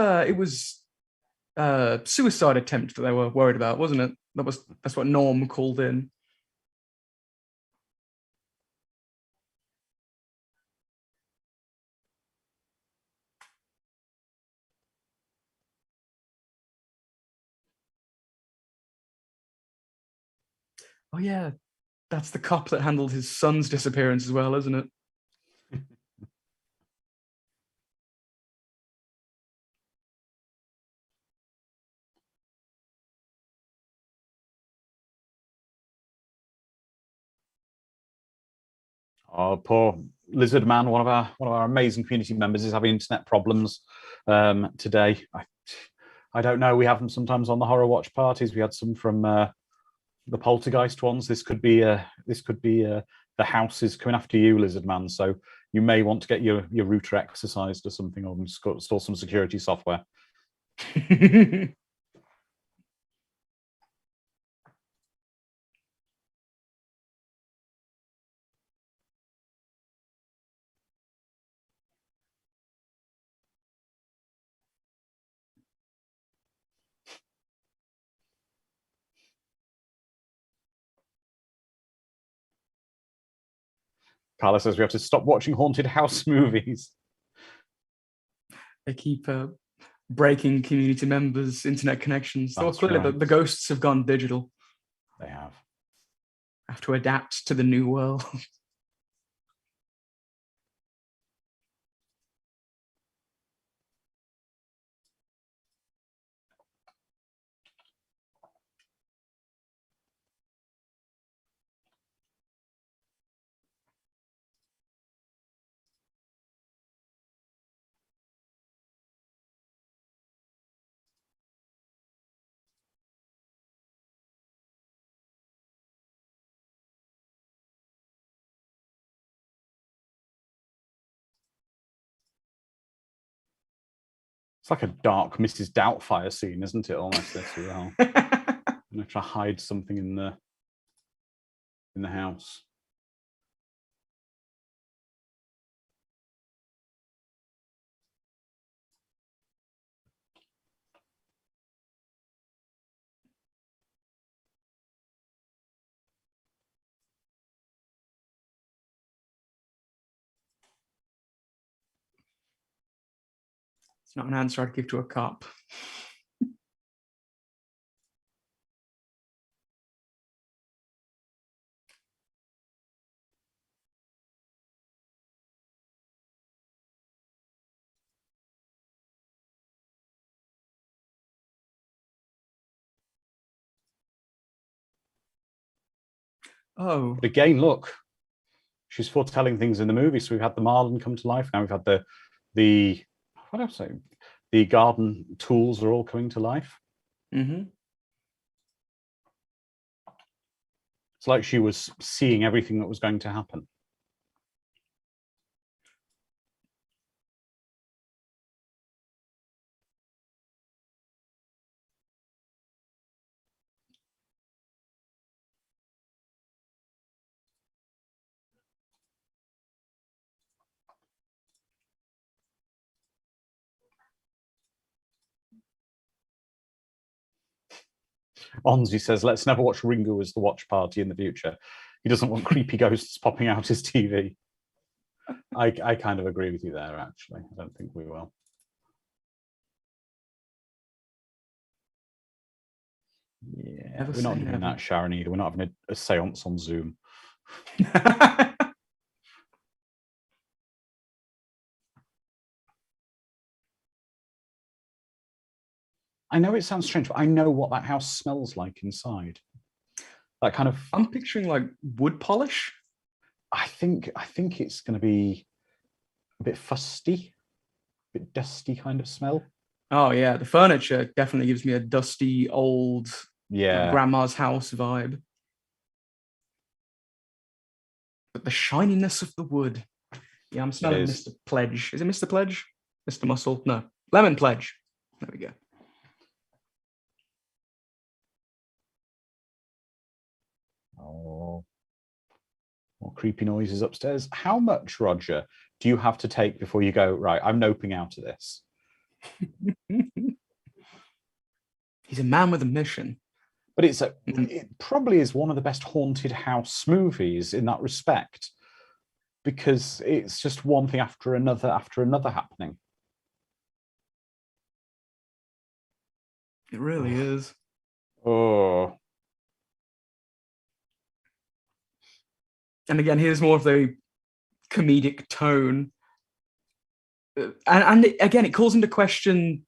suicide attempt that they were worried about, wasn't it? That's what Norm called in. Oh yeah, that's the cop that handled his son's disappearance as well, isn't it? Oh, poor Lizard Man, one of our amazing community members, is having internet problems today. I don't know. We have them sometimes on the horror watch parties. We had some from the Poltergeist ones. This could be the house is coming after you, Lizard Man. So you may want to get your router exercised or something, or install some security software. Carla says we have to stop watching haunted house movies. They keep breaking community members' internet connections. So That's clearly right. the ghosts have gone digital. They have. Have to adapt to the new world. It's like a dark Mrs. Doubtfire scene, isn't it? Almost this as well. I'm gonna try to hide something in the house. It's not an answer I'd give to a cop. Oh, But again, look, she's foretelling things in the movie. So we've had the Marlin come to life. Now we've had the what else? The garden tools are all coming to life. mm-hmm. It's like she was seeing everything that was going to happen. Onzi says, let's never watch Ringu as the watch party in the future. He doesn't want creepy ghosts popping out his TV. I kind of agree with you there, actually. I don't think we will. Yeah, we're not doing that, Sharon, either. We're not having a seance on Zoom. I know it sounds strange, but I know what that house smells like inside. That kind of... I'm picturing like wood polish. I think it's going to be a bit fusty, a bit dusty kind of smell. Oh yeah, the furniture definitely gives me a dusty old grandma's house vibe. But the shininess of the wood. Yeah, I'm smelling Mr. Pledge. Is it Mr. Pledge? Mr. Muscle? No. Lemon Pledge. There we go. Oh. More creepy noises upstairs. How much, Roger, do you have to take before you go, right, I'm noping out of this? He's a man with a mission. But it probably is one of the best haunted house movies in that respect, because it's just one thing after another happening. It really is. Oh. And again, here's more of the comedic tone. And again, it calls into question,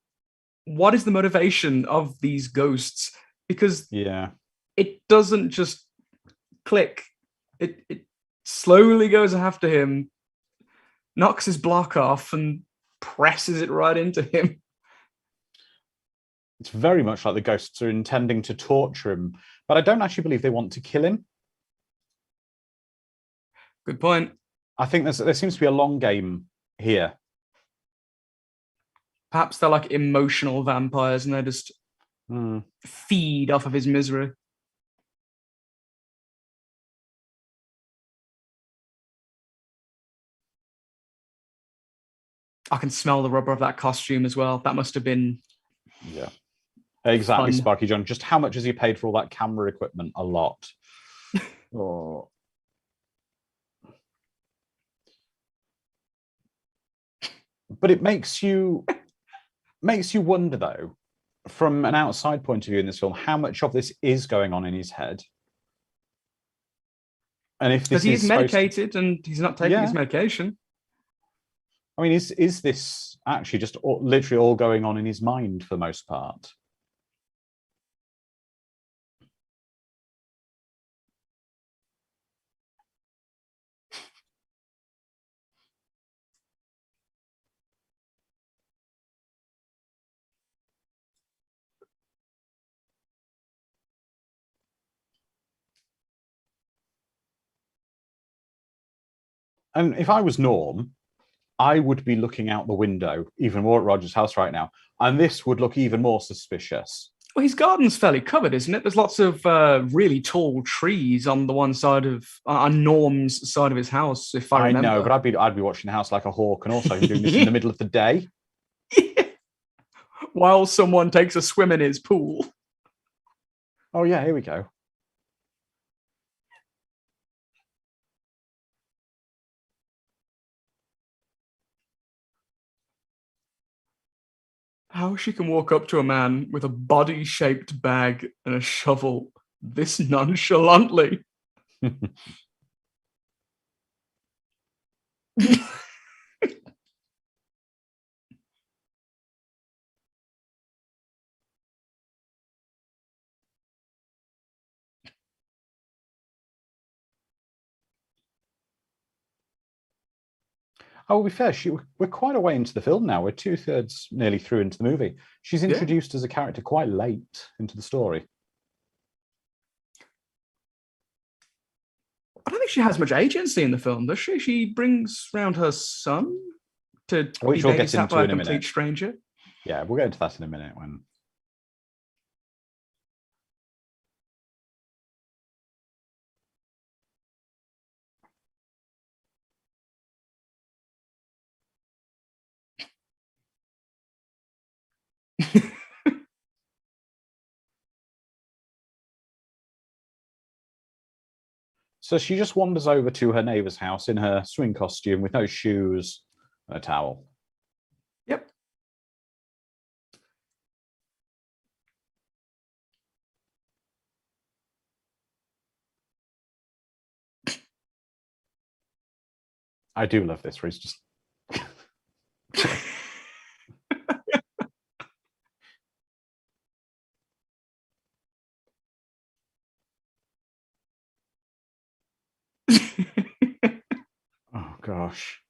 what is the motivation of these ghosts? Because it doesn't just click. It slowly goes after him, knocks his block off, and presses it right into him. It's very much like the ghosts are intending to torture him, but I don't actually believe they want to kill him. Good point. I think there seems to be a long game here. Perhaps they're like emotional vampires and they just feed off of his misery. I can smell the rubber of that costume as well. That must have been... Yeah, exactly, fun. Sparky John. Just how much has he paid for all that camera equipment? A lot. Oh. But it makes you wonder, though, from an outside point of view in this film, how much of this is going on in his head. And if this Because he is supposed to- medicated and he's not taking his medication. I mean, is this actually just literally all going on in his mind for the most part? And if I was Norm, I would be looking out the window even more at Roger's house right now, and this would look even more suspicious. Well, his garden's fairly covered, isn't it? There's lots of really tall trees on the one side of on Norm's side of his house, if I remember. I know, but I'd be watching the house like a hawk, and also doing this in the middle of the day. While someone takes a swim in his pool. Oh yeah, here we go. How she can walk up to a man with a body-shaped bag and a shovel this nonchalantly. I will be fair, we're quite a way into the film now. We're 2/3 nearly through into the movie. She's introduced as a character quite late into the story. I don't think she has much agency in the film, does she? She brings round her son to Which be we'll get babysat into by a in a complete minute. stranger. Yeah, we'll get into that in a minute when... So she just wanders over to her neighbour's house in her swing costume with no shoes and a towel. Yep. I do love this, where he's just... Oh, gosh.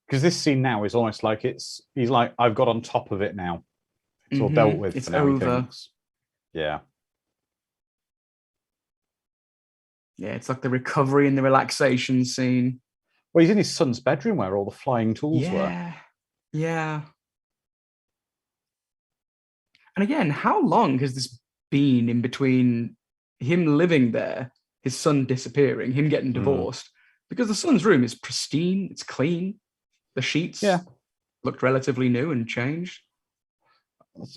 Because this scene now is almost like he's like, I've got on top of it now. It's all dealt with. It's for now, he over. thinks. Yeah. Yeah, it's like the recovery and the relaxation scene. Well, he's in his son's bedroom where all the flying tools were. Yeah. And again, how long has this been in between him living there, his son disappearing, him getting divorced? Because the son's room is pristine, it's clean. The sheets looked relatively new and changed.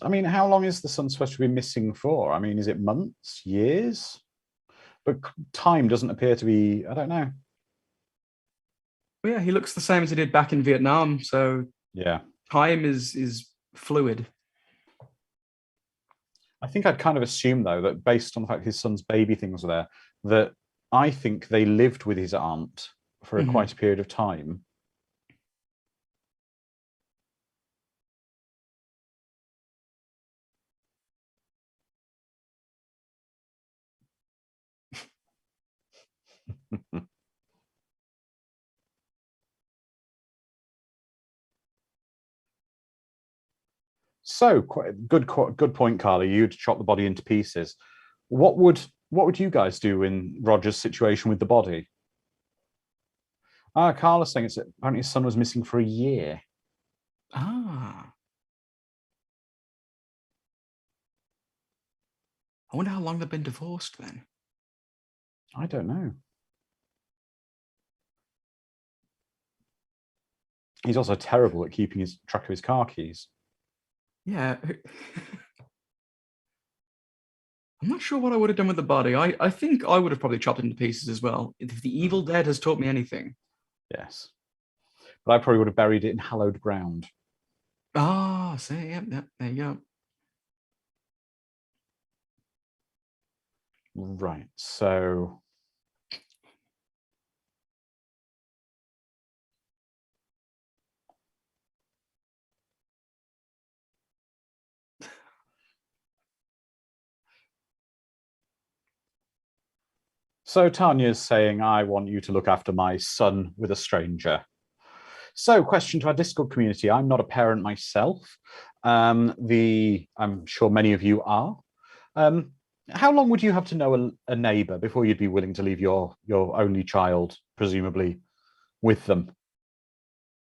I mean, how long is the son supposed to be missing for? I mean, is it months, years? But time doesn't appear to be, I don't know. Well, yeah, he looks the same as he did back in Vietnam, so yeah, time is fluid. I think I'd kind of assume, though, that based on the fact his son's baby things were there, that I think they lived with his aunt for quite a period of time. So, good point, Carly. You'd chop the body into pieces. What would you guys do in Roger's situation with the body? Carla's saying apparently his son was missing for a year. I wonder how long they've been divorced then. I don't know. He's also terrible at keeping track of his car keys. Yeah. I'm not sure what I would have done with the body. I think I would have probably chopped it into pieces as well. If the Evil Dead has taught me anything. Yes. But I probably would have buried it in hallowed ground. Ah, see, yep, there you go. Right, so Tanya's saying, I want you to look after my son with a stranger. So, question to our Discord community. I'm not a parent myself. I'm sure many of you are. How long would you have to know a neighbour before you'd be willing to leave your only child, presumably, with them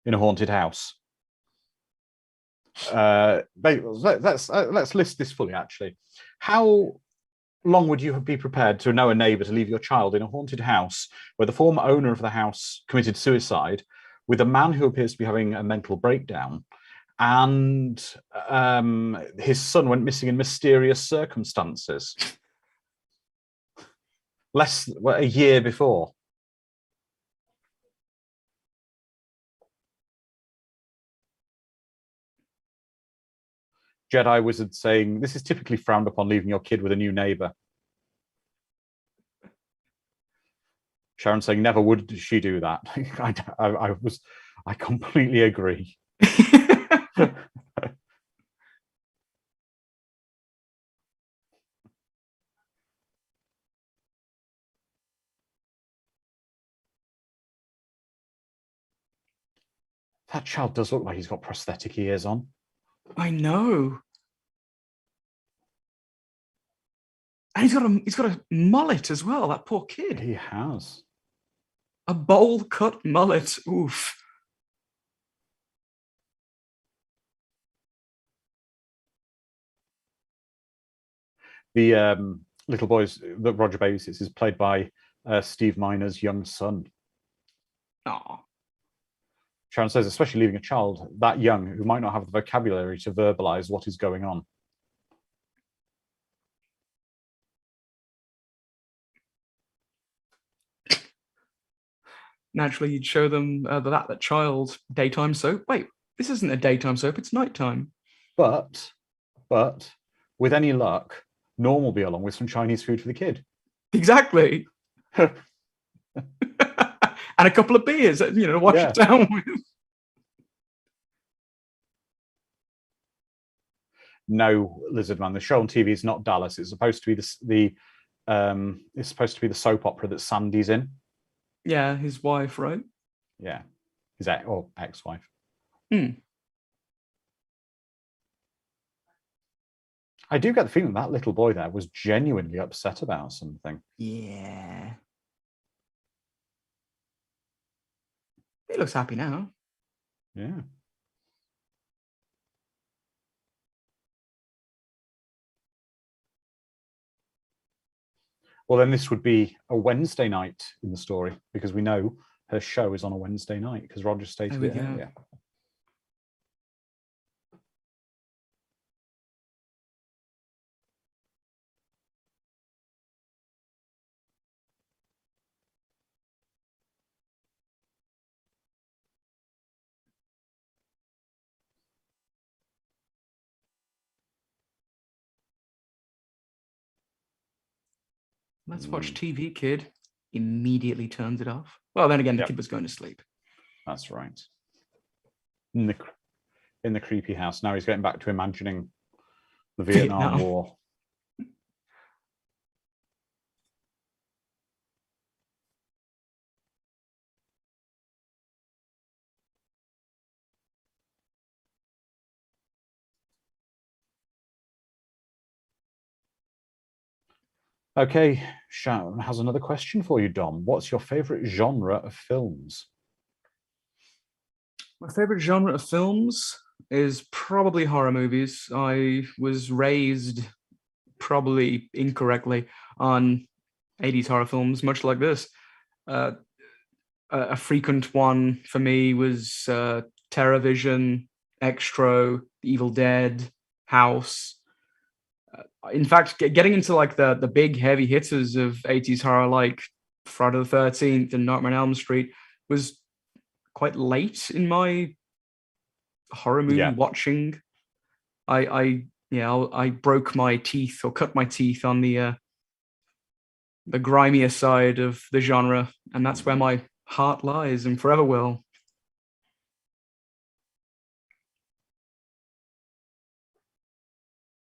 in a haunted house? Let's list this fully, actually. How long would you be prepared to know a neighbour to leave your child in a haunted house where the former owner of the house committed suicide with a man who appears to be having a mental breakdown, and his son went missing in mysterious circumstances a year before? Jedi Wizard saying, this is typically frowned upon, leaving your kid with a new neighbour. Sharon saying, never would she do that. I completely agree. That child does look like he's got prosthetic ears on. I know. And he's got a mullet as well, that poor kid. He has. A bowl cut mullet. Oof. The little boys that Roger babysits is played by Steve Miner's young son. Aw. Sharon says, especially leaving a child that young who might not have the vocabulary to verbalize what is going on. Naturally, you'd show them that child daytime soap. Wait, this isn't a daytime soap, it's nighttime. But with any luck, Norm will be along with some Chinese food for the kid. Exactly. And a couple of beers, to wash it down with. No, Lizard Man, the show on TV is not Dallas. It's supposed to be it's supposed to be the soap opera that Sandy's in. Yeah, his wife, right? Yeah, his ex-wife. I do get the feeling that little boy there was genuinely upset about something. Yeah. He looks happy now. Yeah. Well, then this would be a Wednesday night in the story, because we know her show is on a Wednesday night, because Roger stated it earlier. Let's watch TV, kid. Immediately turns it off. Well, then again, the kid was going to sleep. That's right. In the creepy house. Now he's getting back to imagining the Vietnam War. Okay, Sharon has another question for you, Dom. What's your favorite genre of films? My favorite genre of films is probably horror movies. I was raised, probably incorrectly, on 80s horror films, much like this. A frequent one for me was TerrorVision, Extro, Evil Dead, House. In fact, getting into like the big heavy hitters of 80s horror, like Friday the 13th and Nightmare on Elm Street, was quite late in my horror movie watching. I broke my teeth or cut my teeth on the grimier side of the genre, and that's where my heart lies and forever will.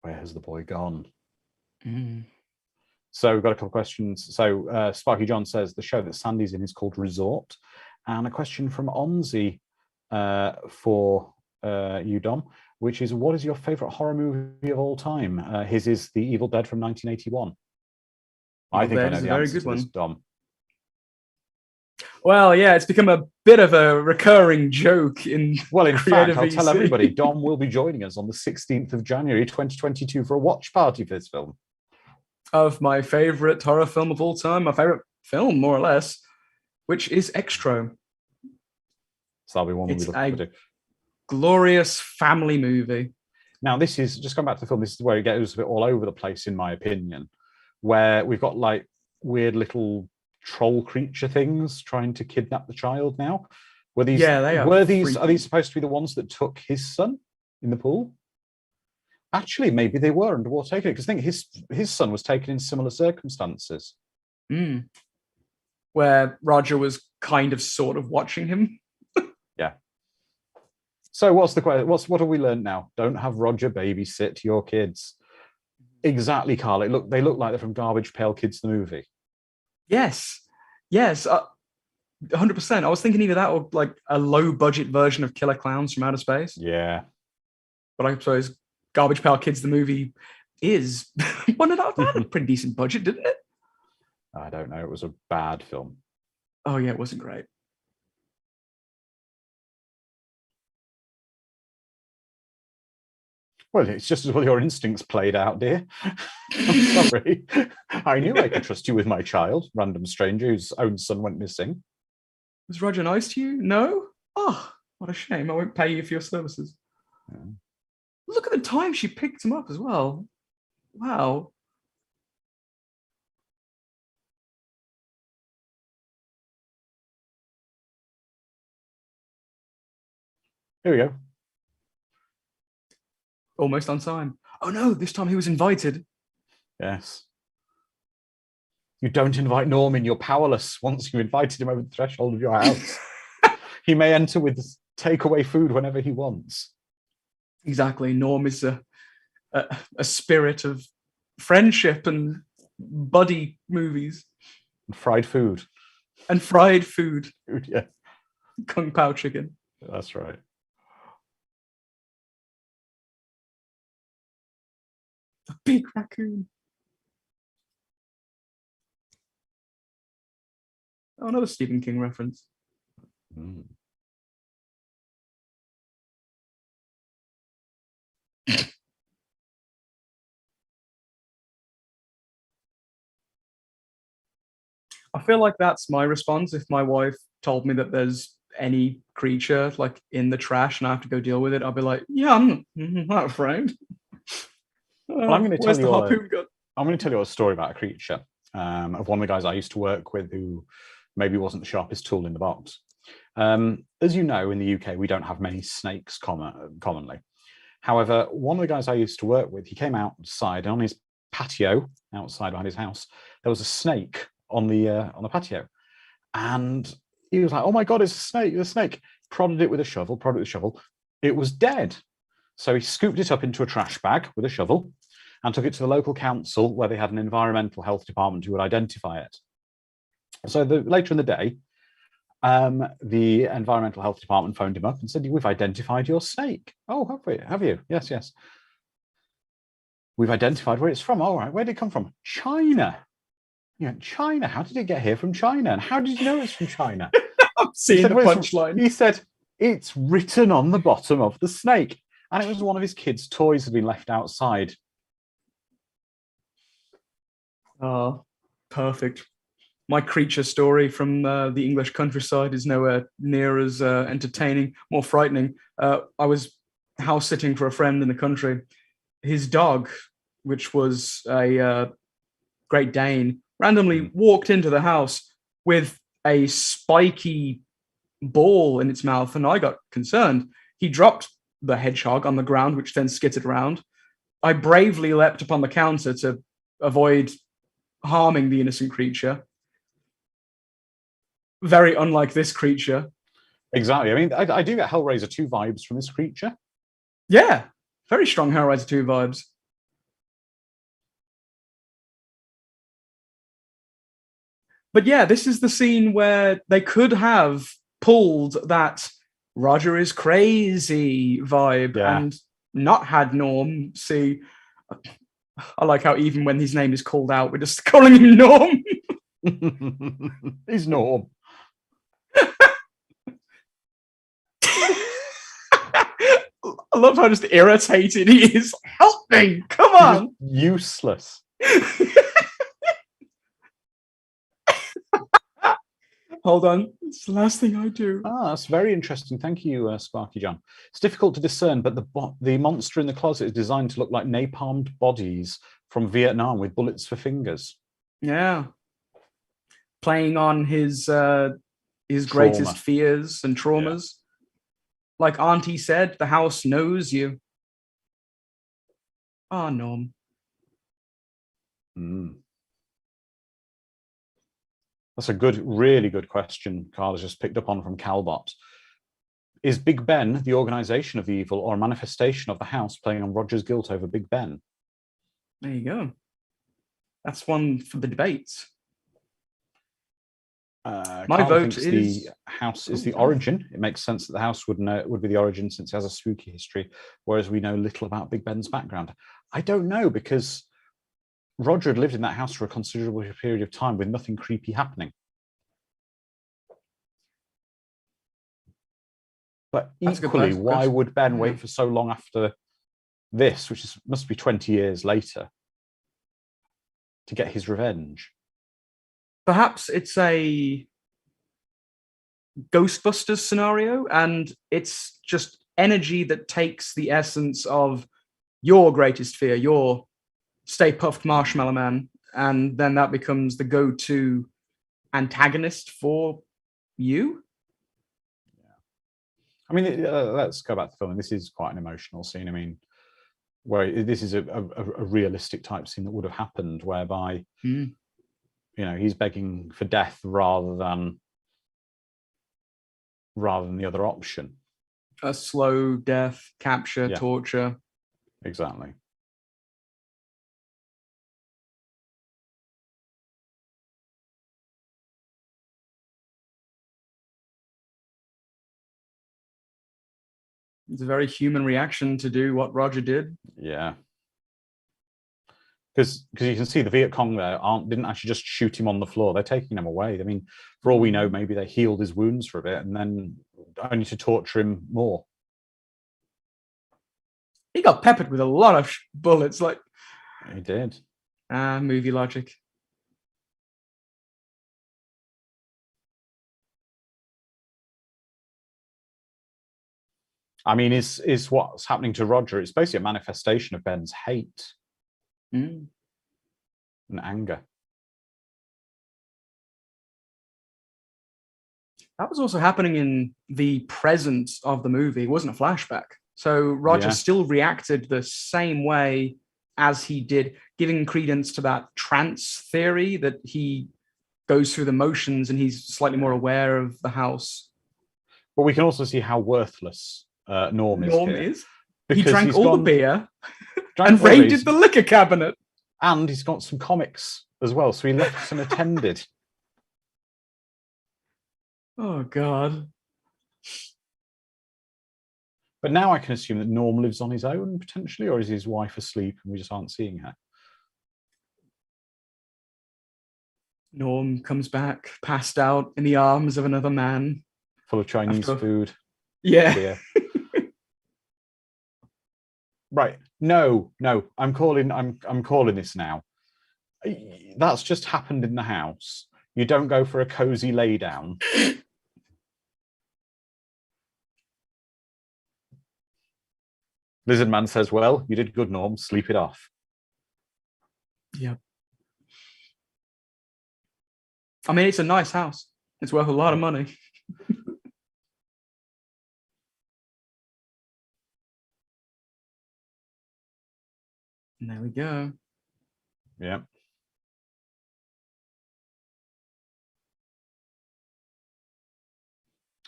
Where has the boy gone? Mm. So we've got a couple of questions. So Sparky John says the show that Sandy's in is called Resort. And a question from Onzi for you, Dom, which is, what is your favorite horror movie of all time? His is The Evil Dead from 1981. I think I know the answer to this, Dom. Well, yeah, it's become a bit of a recurring joke in fact, I'll tell everybody, Dom will be joining us on the 16th of January 2022 for a watch party for this film. Of my favorite horror film of all time, my favorite film, more or less, which is Extra. So that'll be one it's we look forward to. Glorious family movie. Now, this is, just going back to the film, this is where it goes a bit all over the place, in my opinion, where we've got like weird little troll creature things trying to kidnap the child now. Were these, they are. Are these supposed to be the ones that took his son in the pool? Actually, maybe they were underwater taking it, because I think his son was taken in similar circumstances. Mm. Where Roger was kind of sort of watching him. Yeah. So what's the question? What have we learned now? Don't have Roger babysit your kids. Exactly, Carl. They look like they're from Garbage Pail Kids, the movie. Yes. 100%. I was thinking either that or like a low-budget version of Killer Clowns from Outer Space. Yeah. But I suppose Garbage Pail Kids, the movie, is... well, no, that had a pretty decent budget, didn't it? I don't know. It was a bad film. Oh, yeah, it wasn't great. Well, it's just as well your instincts played out, dear. I'm sorry. I knew I could trust you with my child, random stranger whose own son went missing. Was Roger nice to you? No? Oh, what a shame. I won't pay you for your services. Yeah. Look at the time she picked him up as well. Wow. Here we go. Almost on time. Oh no, this time he was invited. Yes. You don't invite Norman, you're powerless once you invited him over the threshold of your house. He may enter with takeaway food whenever he wants. Exactly. Norm is a spirit of friendship and buddy movies. And fried food. And fried food. Yeah. Kung Pao chicken. That's right. A big raccoon. Oh, another Stephen King reference. Mm. I feel like that's my response if my wife told me that there's any creature like in the trash and I have to go deal with it. I'll be like, yeah, I'm not afraid. Well, I'm going to tell you. I'm going to tell you a story about a creature of one of the guys I used to work with, who maybe wasn't the sharpest tool in the box. As you know, in the UK, we don't have many snakes commonly. However, one of the guys I used to work with, he came outside, and on his patio outside behind his house, there was a snake on the patio, and he was like, "Oh my God, it's a snake! It's a snake!" Prodded it with a shovel. It was dead. So he scooped it up into a trash bag with a shovel and took it to the local council, where they had an environmental health department who would identify it. So later in the day, the environmental health department phoned him up and said, "We've identified your snake." "Oh, have we? Have you?" Yes. "We've identified where it's from." "All right, where did it come from?" "China." "Yeah, China? How did it get here from China? And how did you know it's from China?" I'm seeing the punchline. He said, "It's written on the bottom of the snake." And it was one of his kids' toys had been left outside. Oh, perfect. My creature story from the English countryside is nowhere near as entertaining, more frightening. I was house sitting for a friend in the country. His dog which was a Great Dane, randomly walked into the house with a spiky ball in its mouth, and I got concerned. He dropped the hedgehog on the ground, which then skittered around. I bravely leapt upon the counter to avoid harming the innocent creature. Very unlike this creature. Exactly. I mean, I do get Hellraiser 2 vibes from this creature. Yeah, very strong Hellraiser 2 vibes. But yeah, this is the scene where they could have pulled that Roger is crazy vibe and not had Norm see. I like how even when his name is called out, we're just calling him Norm. He's Norm. I love how just irritated he is. Help me! Come on! Useless. Hold on. It's the last thing I do. Ah, that's very interesting. Thank you, Sparky John. It's difficult to discern, but the monster in the closet is designed to look like napalmed bodies from Vietnam with bullets for fingers. Yeah. Playing on his greatest fears and traumas. Yeah. Like Auntie said, the house knows you. Ah, Norm. That's a really good question Carl has just picked up on from Calbot. Is Big Ben the organization of the evil or a manifestation of the house playing on Roger's guilt over Big Ben? There you go. That's one for the debates. My vote is the house is the origin. It makes sense that the house would be the origin since it has a spooky history, whereas we know little about Big Ben's background. I don't know, because Roger had lived in that house for a considerable period of time with nothing creepy happening. But equally, why would Ben wait for so long after this, which must be 20 years later, to get his revenge? Perhaps it's a Ghostbusters scenario, and it's just energy that takes the essence of your greatest fear, your Stay Puft Marshmallow Man, and then that becomes the go-to antagonist for you. I mean, let's go back to filming. This is quite an emotional scene. I mean, where this is a realistic type scene that would have happened, whereby you know, he's begging for death rather than the other option. A slow death, capture, torture. Exactly. It's a very human reaction to do what Roger did. Yeah. Because you can see the Viet Cong there didn't actually just shoot him on the floor. They're taking him away. I mean, for all we know, maybe they healed his wounds for a bit and then only to torture him more. He got peppered with a lot of bullets. Like, he did. Movie logic. I mean, is what's happening to Roger? It's basically a manifestation of Ben's hate. And anger. That was also happening in the present of the movie. It wasn't a flashback. So Roger still reacted the same way as he did, giving credence to that trance theory that he goes through the motions and he's slightly more aware of the house. But we can also see how worthless Norm is. He drank all the beer and raided the liquor cabinet. And he's got some comics as well, so he left us unattended. Oh, God. But now I can assume that Norm lives on his own, potentially, or is his wife asleep and we just aren't seeing her? Norm comes back, passed out in the arms of another man. Full of Chinese food. Yeah. Right. No. I'm calling this now. That's just happened in the house. You don't go for a cozy lay down. Lizard Man says, well, you did good, Norm. Sleep it off. Yep. I mean, it's a nice house. It's worth a lot of money. And there we go. Yeah.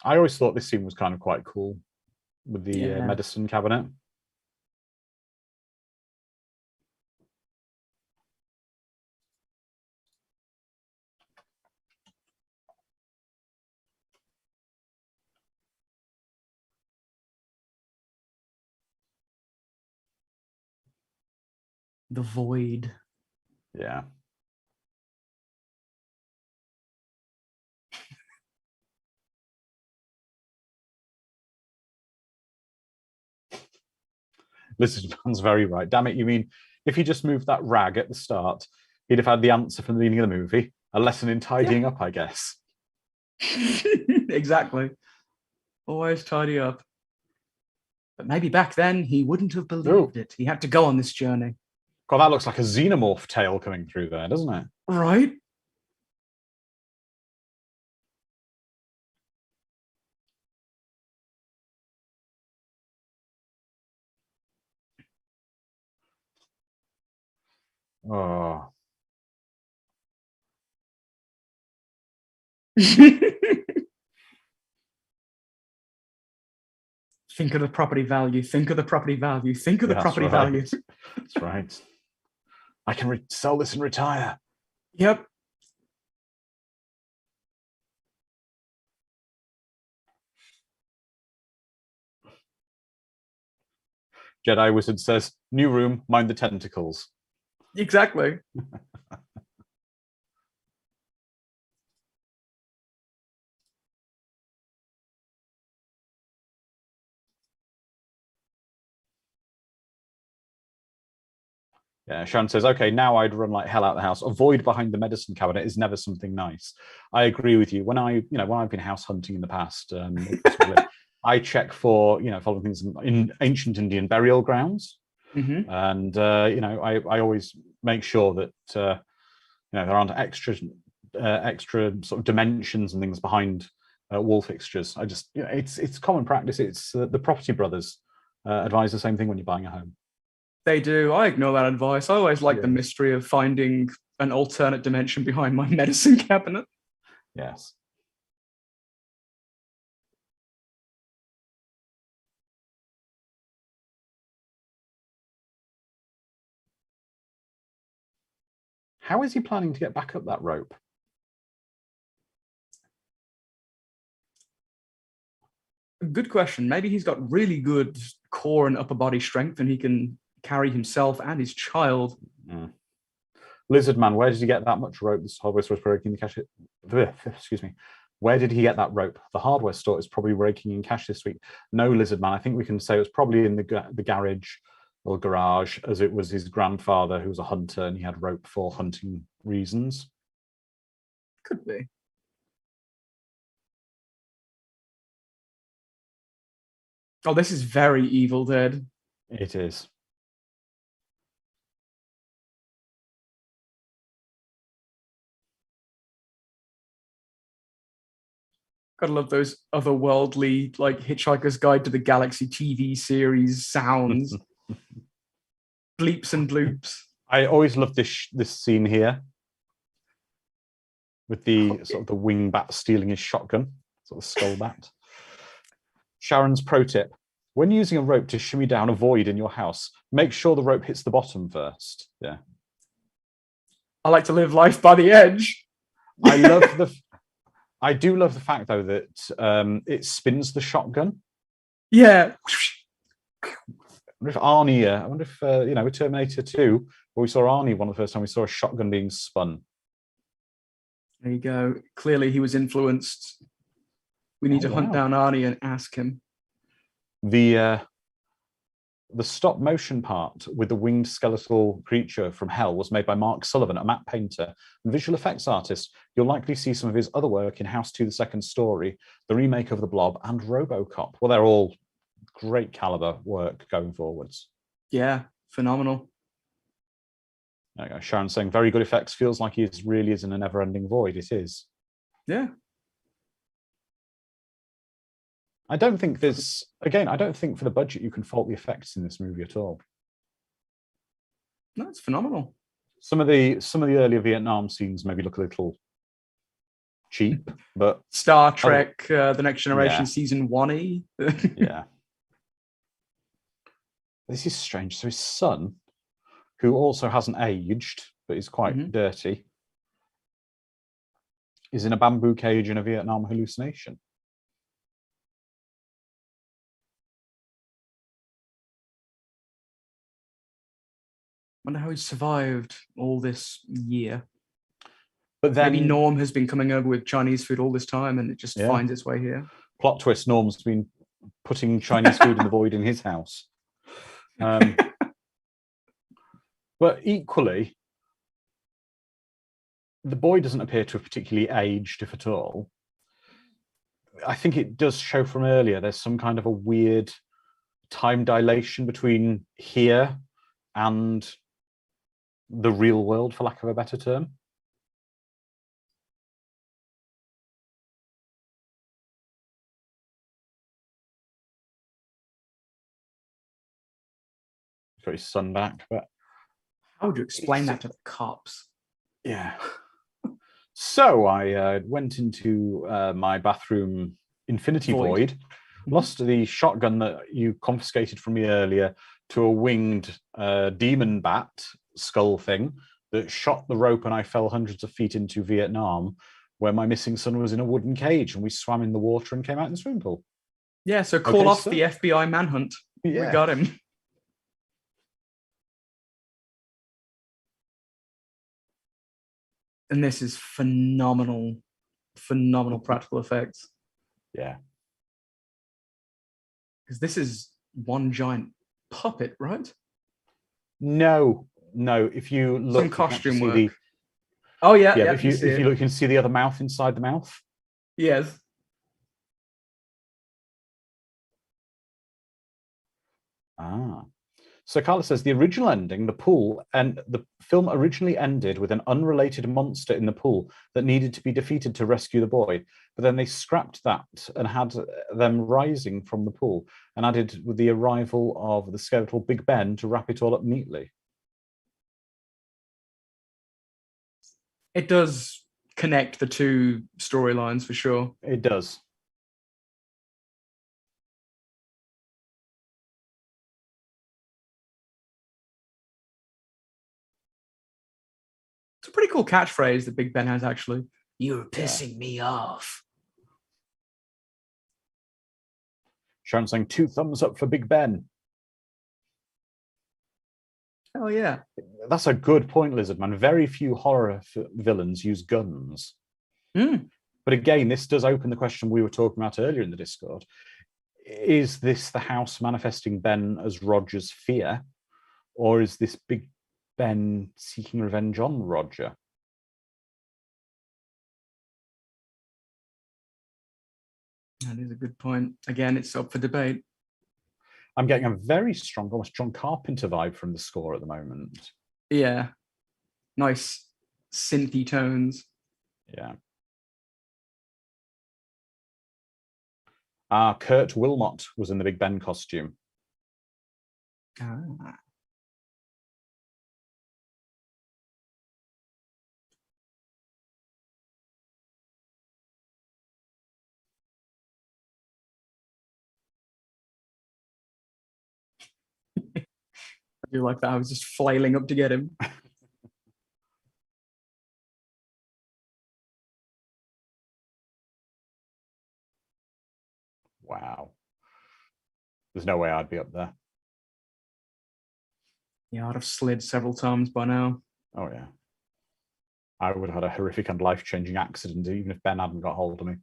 I always thought this scene was kind of quite cool with the medicine cabinet. The void. Yeah. Lizard Man's very right. Damn it, you mean if he just moved that rag at the start, he'd have had the answer from the beginning of the movie? A lesson in tidying up, I guess. Exactly. Always tidy up. But maybe back then he wouldn't have believed it. He had to go on this journey. God, that looks like a xenomorph tail coming through there, doesn't it? Right? Oh. Think of the property value. Think of the property value. Think of the property value. That's right. I can sell this and retire. Yep. Jedi Wizard says, new room, mind the tentacles. Exactly. Yeah, Sharon says, okay, now I'd run like hell out of the house. A void behind the medicine cabinet is never something nice. I agree with you. When I've been house hunting in the past, I check for, following things in ancient Indian burial grounds. Mm-hmm. And, I always make sure that, there aren't extra sort of dimensions and things behind wall fixtures. I just, it's common practice. It's the property brothers advise the same thing when you're buying a home. They do. I ignore that advice. I always like the mystery of finding an alternate dimension behind my medicine cabinet. Yes. How is he planning to get back up that rope? Good question. Maybe he's got really good core and upper body strength and he can carry himself and his child. Lizard Man, where did he get that much rope? This hardware store is breaking the cash. Excuse me. Where did he get that rope? The hardware store is probably raking in cash this week. No, Lizard Man. I think we can say it was probably in the garage or garage, as it was his grandfather who was a hunter and he had rope for hunting reasons. Could be. Oh, this is very Evil Dead. It is. Gotta love those otherworldly, like Hitchhiker's Guide to the Galaxy TV series sounds. Bleeps and bloops. I always love this scene here with the sort of the wingbat stealing his shotgun, sort of skull bat. Sharon's pro tip: when using a rope to shimmy down a void in your house, make sure the rope hits the bottom first. Yeah. I like to live life by the edge. I do love the fact though that it spins the shotgun. Yeah. I wonder if Arnie, with Terminator 2, where we saw Arnie one of the first time we saw a shotgun being spun. There you go. Clearly he was influenced. We need to hunt down Arnie and ask him. The stop motion part with the winged skeletal creature from hell was made by Mark Sullivan, a map painter and visual effects artist. You'll likely see some of his other work in House 2: The Second Story, the remake of The Blob, and RoboCop. Well, they're all great caliber work going forwards. Yeah, phenomenal. There you go. Sharon saying very good effects. Feels like he really is in a never-ending void. It is. Yeah. I don't think there's, again, I don't think for the budget you can fault the effects in this movie at all. No, it's phenomenal. Some of the earlier Vietnam scenes maybe look a little cheap, but Star Trek, The Next Generation, Yeah. Season 1E. yeah. This is strange. So his son, who also hasn't aged, but is quite dirty, is in a bamboo cage in a Vietnam hallucination. Wonder how he survived all this year. But then Maybe Norm has been coming over with Chinese food all this time and it just Yeah. finds its way here. plot twist, Norm's been putting Chinese food in the void in his house. But equally, the boy doesn't appear to have particularly aged, if at all. I think it does show from earlier there's some kind of a weird time dilation between here and the real world, for lack of a better term. Got his son back, but How would you explain that to the cops? yeah. So I went into my bathroom infinity void, lost the shotgun that you confiscated from me earlier to a winged demon bat skull thing that shot the rope, and I fell hundreds of feet into Vietnam, where my missing son was in a wooden cage, and we swam in the water and came out in the swimming pool. Yeah, so call Okay, off so- the FBI manhunt. Yeah. We got him. And this is phenomenal practical effects. Yeah. Because this is one giant puppet, right? No. If you look, Some costume you can work. see Oh yeah, the, yeah. if you see it. look, you can see the other mouth inside the mouth. Yes. So Carla says the original ending, the pool, and the film originally ended with an unrelated monster in the pool that needed to be defeated to rescue the boy. But then they scrapped that and had them rising from the pool and added with the arrival of the skeletal Big Ben to wrap it all up neatly. It does connect the two storylines for sure. It does. It's a pretty cool catchphrase that Big Ben has, actually. You're pissing me off. Sharon saying 2 thumbs up for Big Ben. Oh yeah. That's a good point, Lizardman. Very few horror villains use guns. But again, this does open the question we were talking about earlier in the Discord. Is this the house manifesting Ben as Roger's fear? Or is this Big Ben seeking revenge on Roger? That is a good point. Again, it's up for debate. I'm getting a very strong, almost John Carpenter vibe from the score at the moment. Yeah. Nice synthy tones. Yeah. Kurt Wilmot was in the Big Ben costume. Ah. I do like that. I was just flailing up to get him. Wow. There's no way I'd be up there. Yeah, I'd have slid several times by now. Oh, yeah. I would have had a horrific and life-changing accident, even if Ben hadn't got hold of me.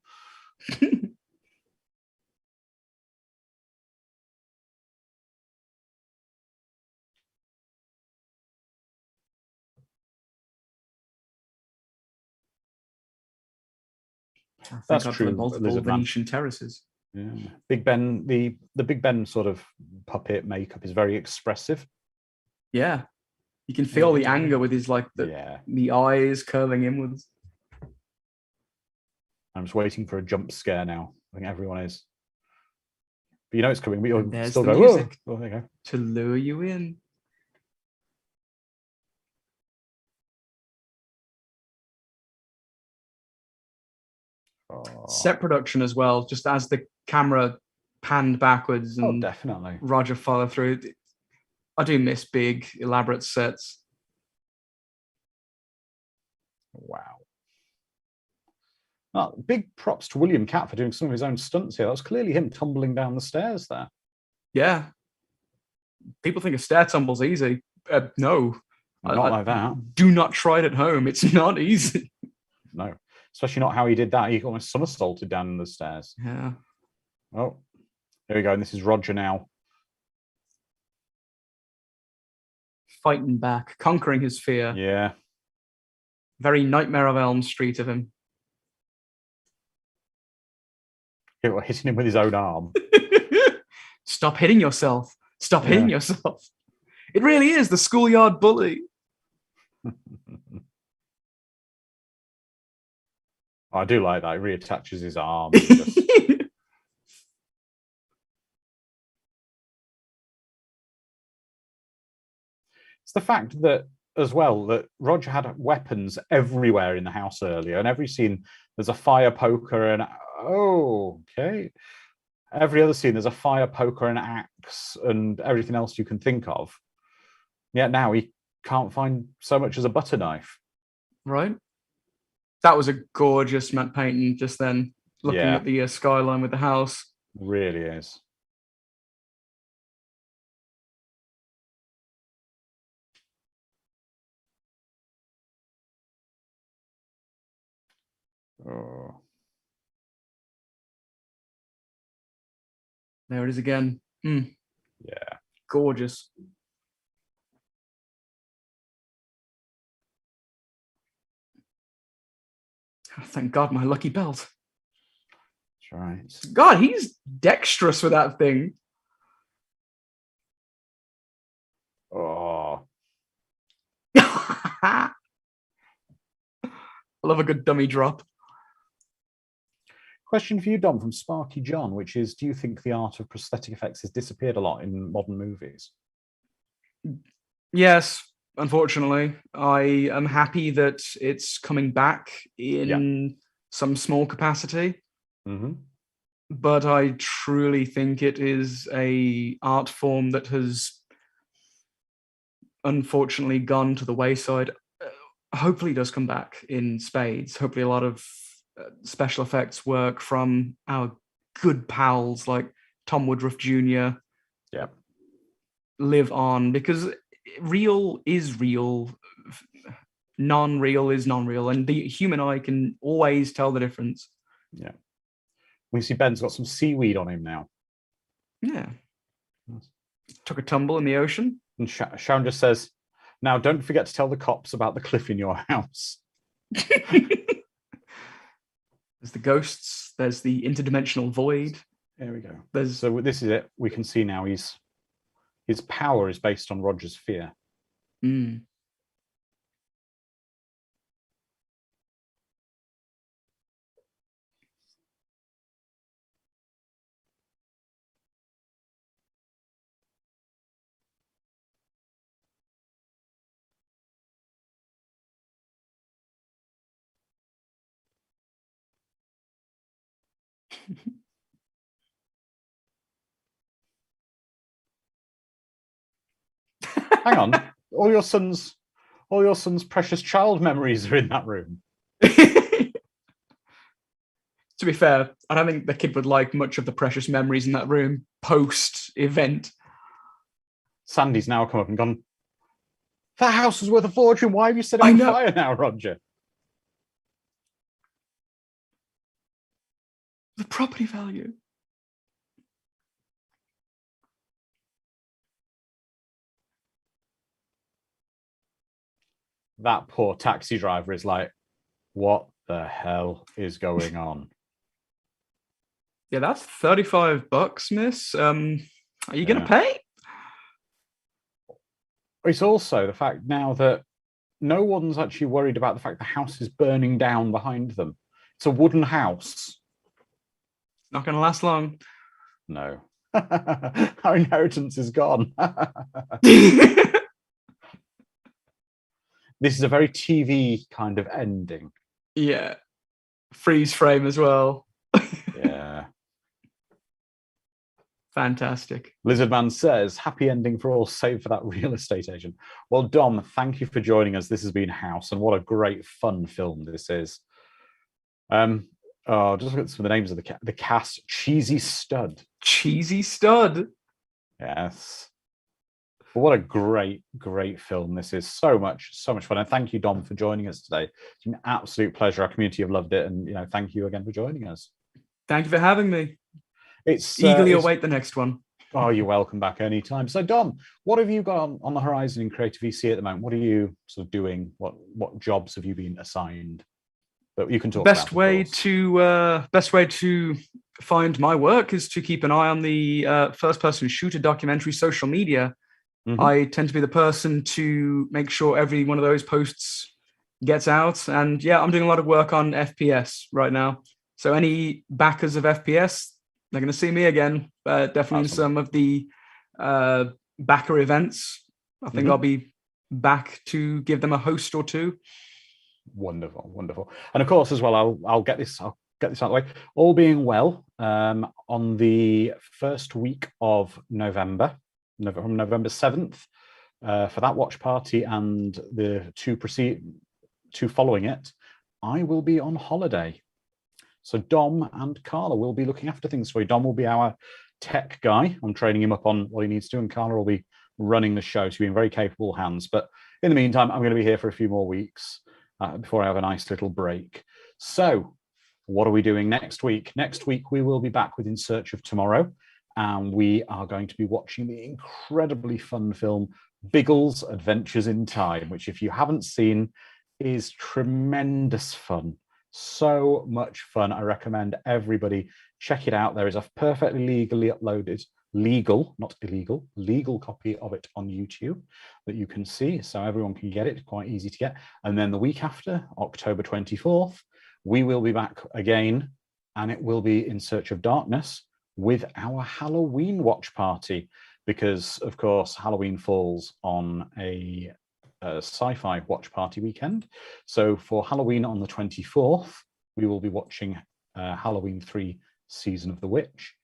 I think That's I'd true, put multiple Lizard Man. Venetian terraces. Yeah. Big Ben, the Big Ben sort of puppet makeup is very expressive. Yeah. You can feel the anger with his the eyes curving inwards. I'm just waiting for a jump scare now. I think everyone is. But you know it's coming. But you'll There's still the go, music. oh, there you go. To lure you in. Oh. Set production as well, just as the camera panned backwards and definitely. Roger followed through. I do miss big, elaborate sets. Wow. Well, big props to William Catt for doing some of his own stunts here. That was clearly him tumbling down the stairs there. Yeah. People think a stair tumble's easy. No. Not like that. Do not try it at home. It's not easy. No. Especially not how he did that. He almost somersaulted down the stairs. Yeah. Oh, there we go. And this is Roger now. Fighting back, conquering his fear. Yeah. Very Nightmare of Elm Street of him. Hitting him with his own arm. Stop hitting yourself. Stop hitting yourself. It really is the schoolyard bully. I do like that. He reattaches his arm. Just... It's the fact that, as well, that Roger had weapons everywhere in the house earlier. And every scene, there's a fire poker and... Oh, okay. Every other scene, there's a fire poker and axe and everything else you can think of. Yet now he can't find so much as a butter knife. Right. That was a gorgeous matte painting just then, looking at the skyline with the house. Really is. Oh. There it is again. Yeah. Gorgeous. Oh, thank God, my lucky belt. That's right. God, he's dexterous with that thing. Oh. I love a good dummy drop. Question for you, Dom, from Sparky John, which is, do you think the art of prosthetic effects has disappeared a lot in modern movies? Yes, unfortunately. I am happy that it's coming back in some small capacity. Mm-hmm. But I truly think it is a art form that has unfortunately gone to the wayside. Hopefully it does come back in spades. Hopefully a lot of special effects work from our good pals like Tom Woodruff Jr. live on, because real is real, non-real is non-real, and the human eye can always tell the difference. Yeah. We see Ben's got some seaweed on him now. Yeah. Took a tumble in the ocean. And Sharon just says, now don't forget to tell the cops about the cliff in your house. There's the ghosts. There's the interdimensional void. There we go. So this is it. We can see now his power is based on Roger's fear. Mm. Hang on. All your son's precious child memories are in that room. To be fair, I don't think the kid would like much of the precious memories in that room post-event. Sandy's now come up and gone, that house was worth a fortune. Why have you set it on fire now, Roger? The property value. That poor taxi driver is like, what the hell is going on? Yeah, that's $35, miss. Are you going to pay? It's also the fact now that no one's actually worried about the fact the house is burning down behind them. It's a wooden house. Not going to last long. No. Our inheritance is gone. This is a very TV kind of ending. Yeah. Freeze frame as well. Yeah. Fantastic. Lizardman says, happy ending for all, save for that real estate agent. Well, Dom, thank you for joining us. This has been House, and what a great fun film this is. Just look at some of the names of the cast. Cheesy Stud. Cheesy Stud. Yes. But what a great, great film this is. So much fun. And thank you, Dom, for joining us today. It's been an absolute pleasure. Our community have loved it. And, thank you again for joining us. Thank you for having me. It's eagerly await the next one. Oh, you're welcome back anytime. So, Dom, what have you got on the horizon in CreatorVC at the moment? What are you sort of doing? What jobs have you been assigned? But you can talk best about, way to find my work is to keep an eye on the first-person shooter documentary social media. Mm-hmm. I tend to be the person to make sure every one of those posts gets out. And yeah, I'm doing a lot of work on FPS right now. So any backers of FPS, they're going to see me again. Definitely in some of the backer events. I think I'll be back to give them a host or two. Wonderful, wonderful. And of course, as well, I'll get this out of the way. All being well, on the first week of November, from November 7th, for that watch party and the two following it, I will be on holiday. So Dom and Carla will be looking after things for you. Dom will be our tech guy. I'm training him up on what he needs to do, and Carla will be running the show. So you're in very capable hands. But in the meantime, I'm going to be here for a few more weeks before I have a nice little break. So what are we doing next week? Next week, we will be back with In Search of Tomorrow, and we are going to be watching the incredibly fun film Biggles Adventures in Time, which, if you haven't seen, is tremendous fun. So much fun. I recommend everybody check it out. There is a perfectly legally uploaded, legal, not illegal, legal copy of it on YouTube that you can see, so everyone can get it. Quite easy to get. And then the week after, October 24th, we will be back again, and it will be In Search of Darkness with our Halloween watch party, because of course Halloween falls on a sci-fi watch party weekend. So for Halloween on the 24th, we will be watching Halloween 3 Season of the Witch.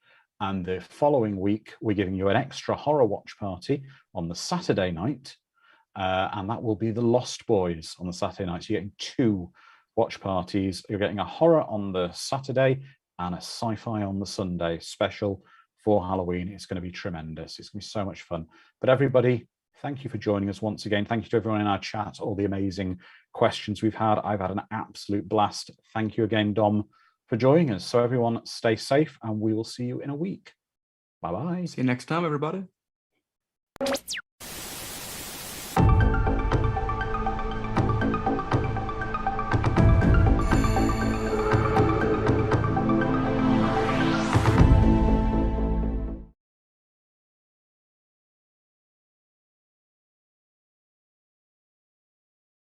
And the following week, we're giving you an extra horror watch party on the Saturday night. And that will be The Lost Boys on the Saturday night. So you're getting 2 watch parties. You're getting a horror on the Saturday and a sci-fi on the Sunday special for Halloween. It's going to be tremendous. It's going to be so much fun. But everybody, thank you for joining us once again. Thank you to everyone in our chat, all the amazing questions we've had. I've had an absolute blast. Thank you again, Dom, for joining us. So everyone, stay safe, and we will see you in a week. Bye-bye. See you next time, everybody.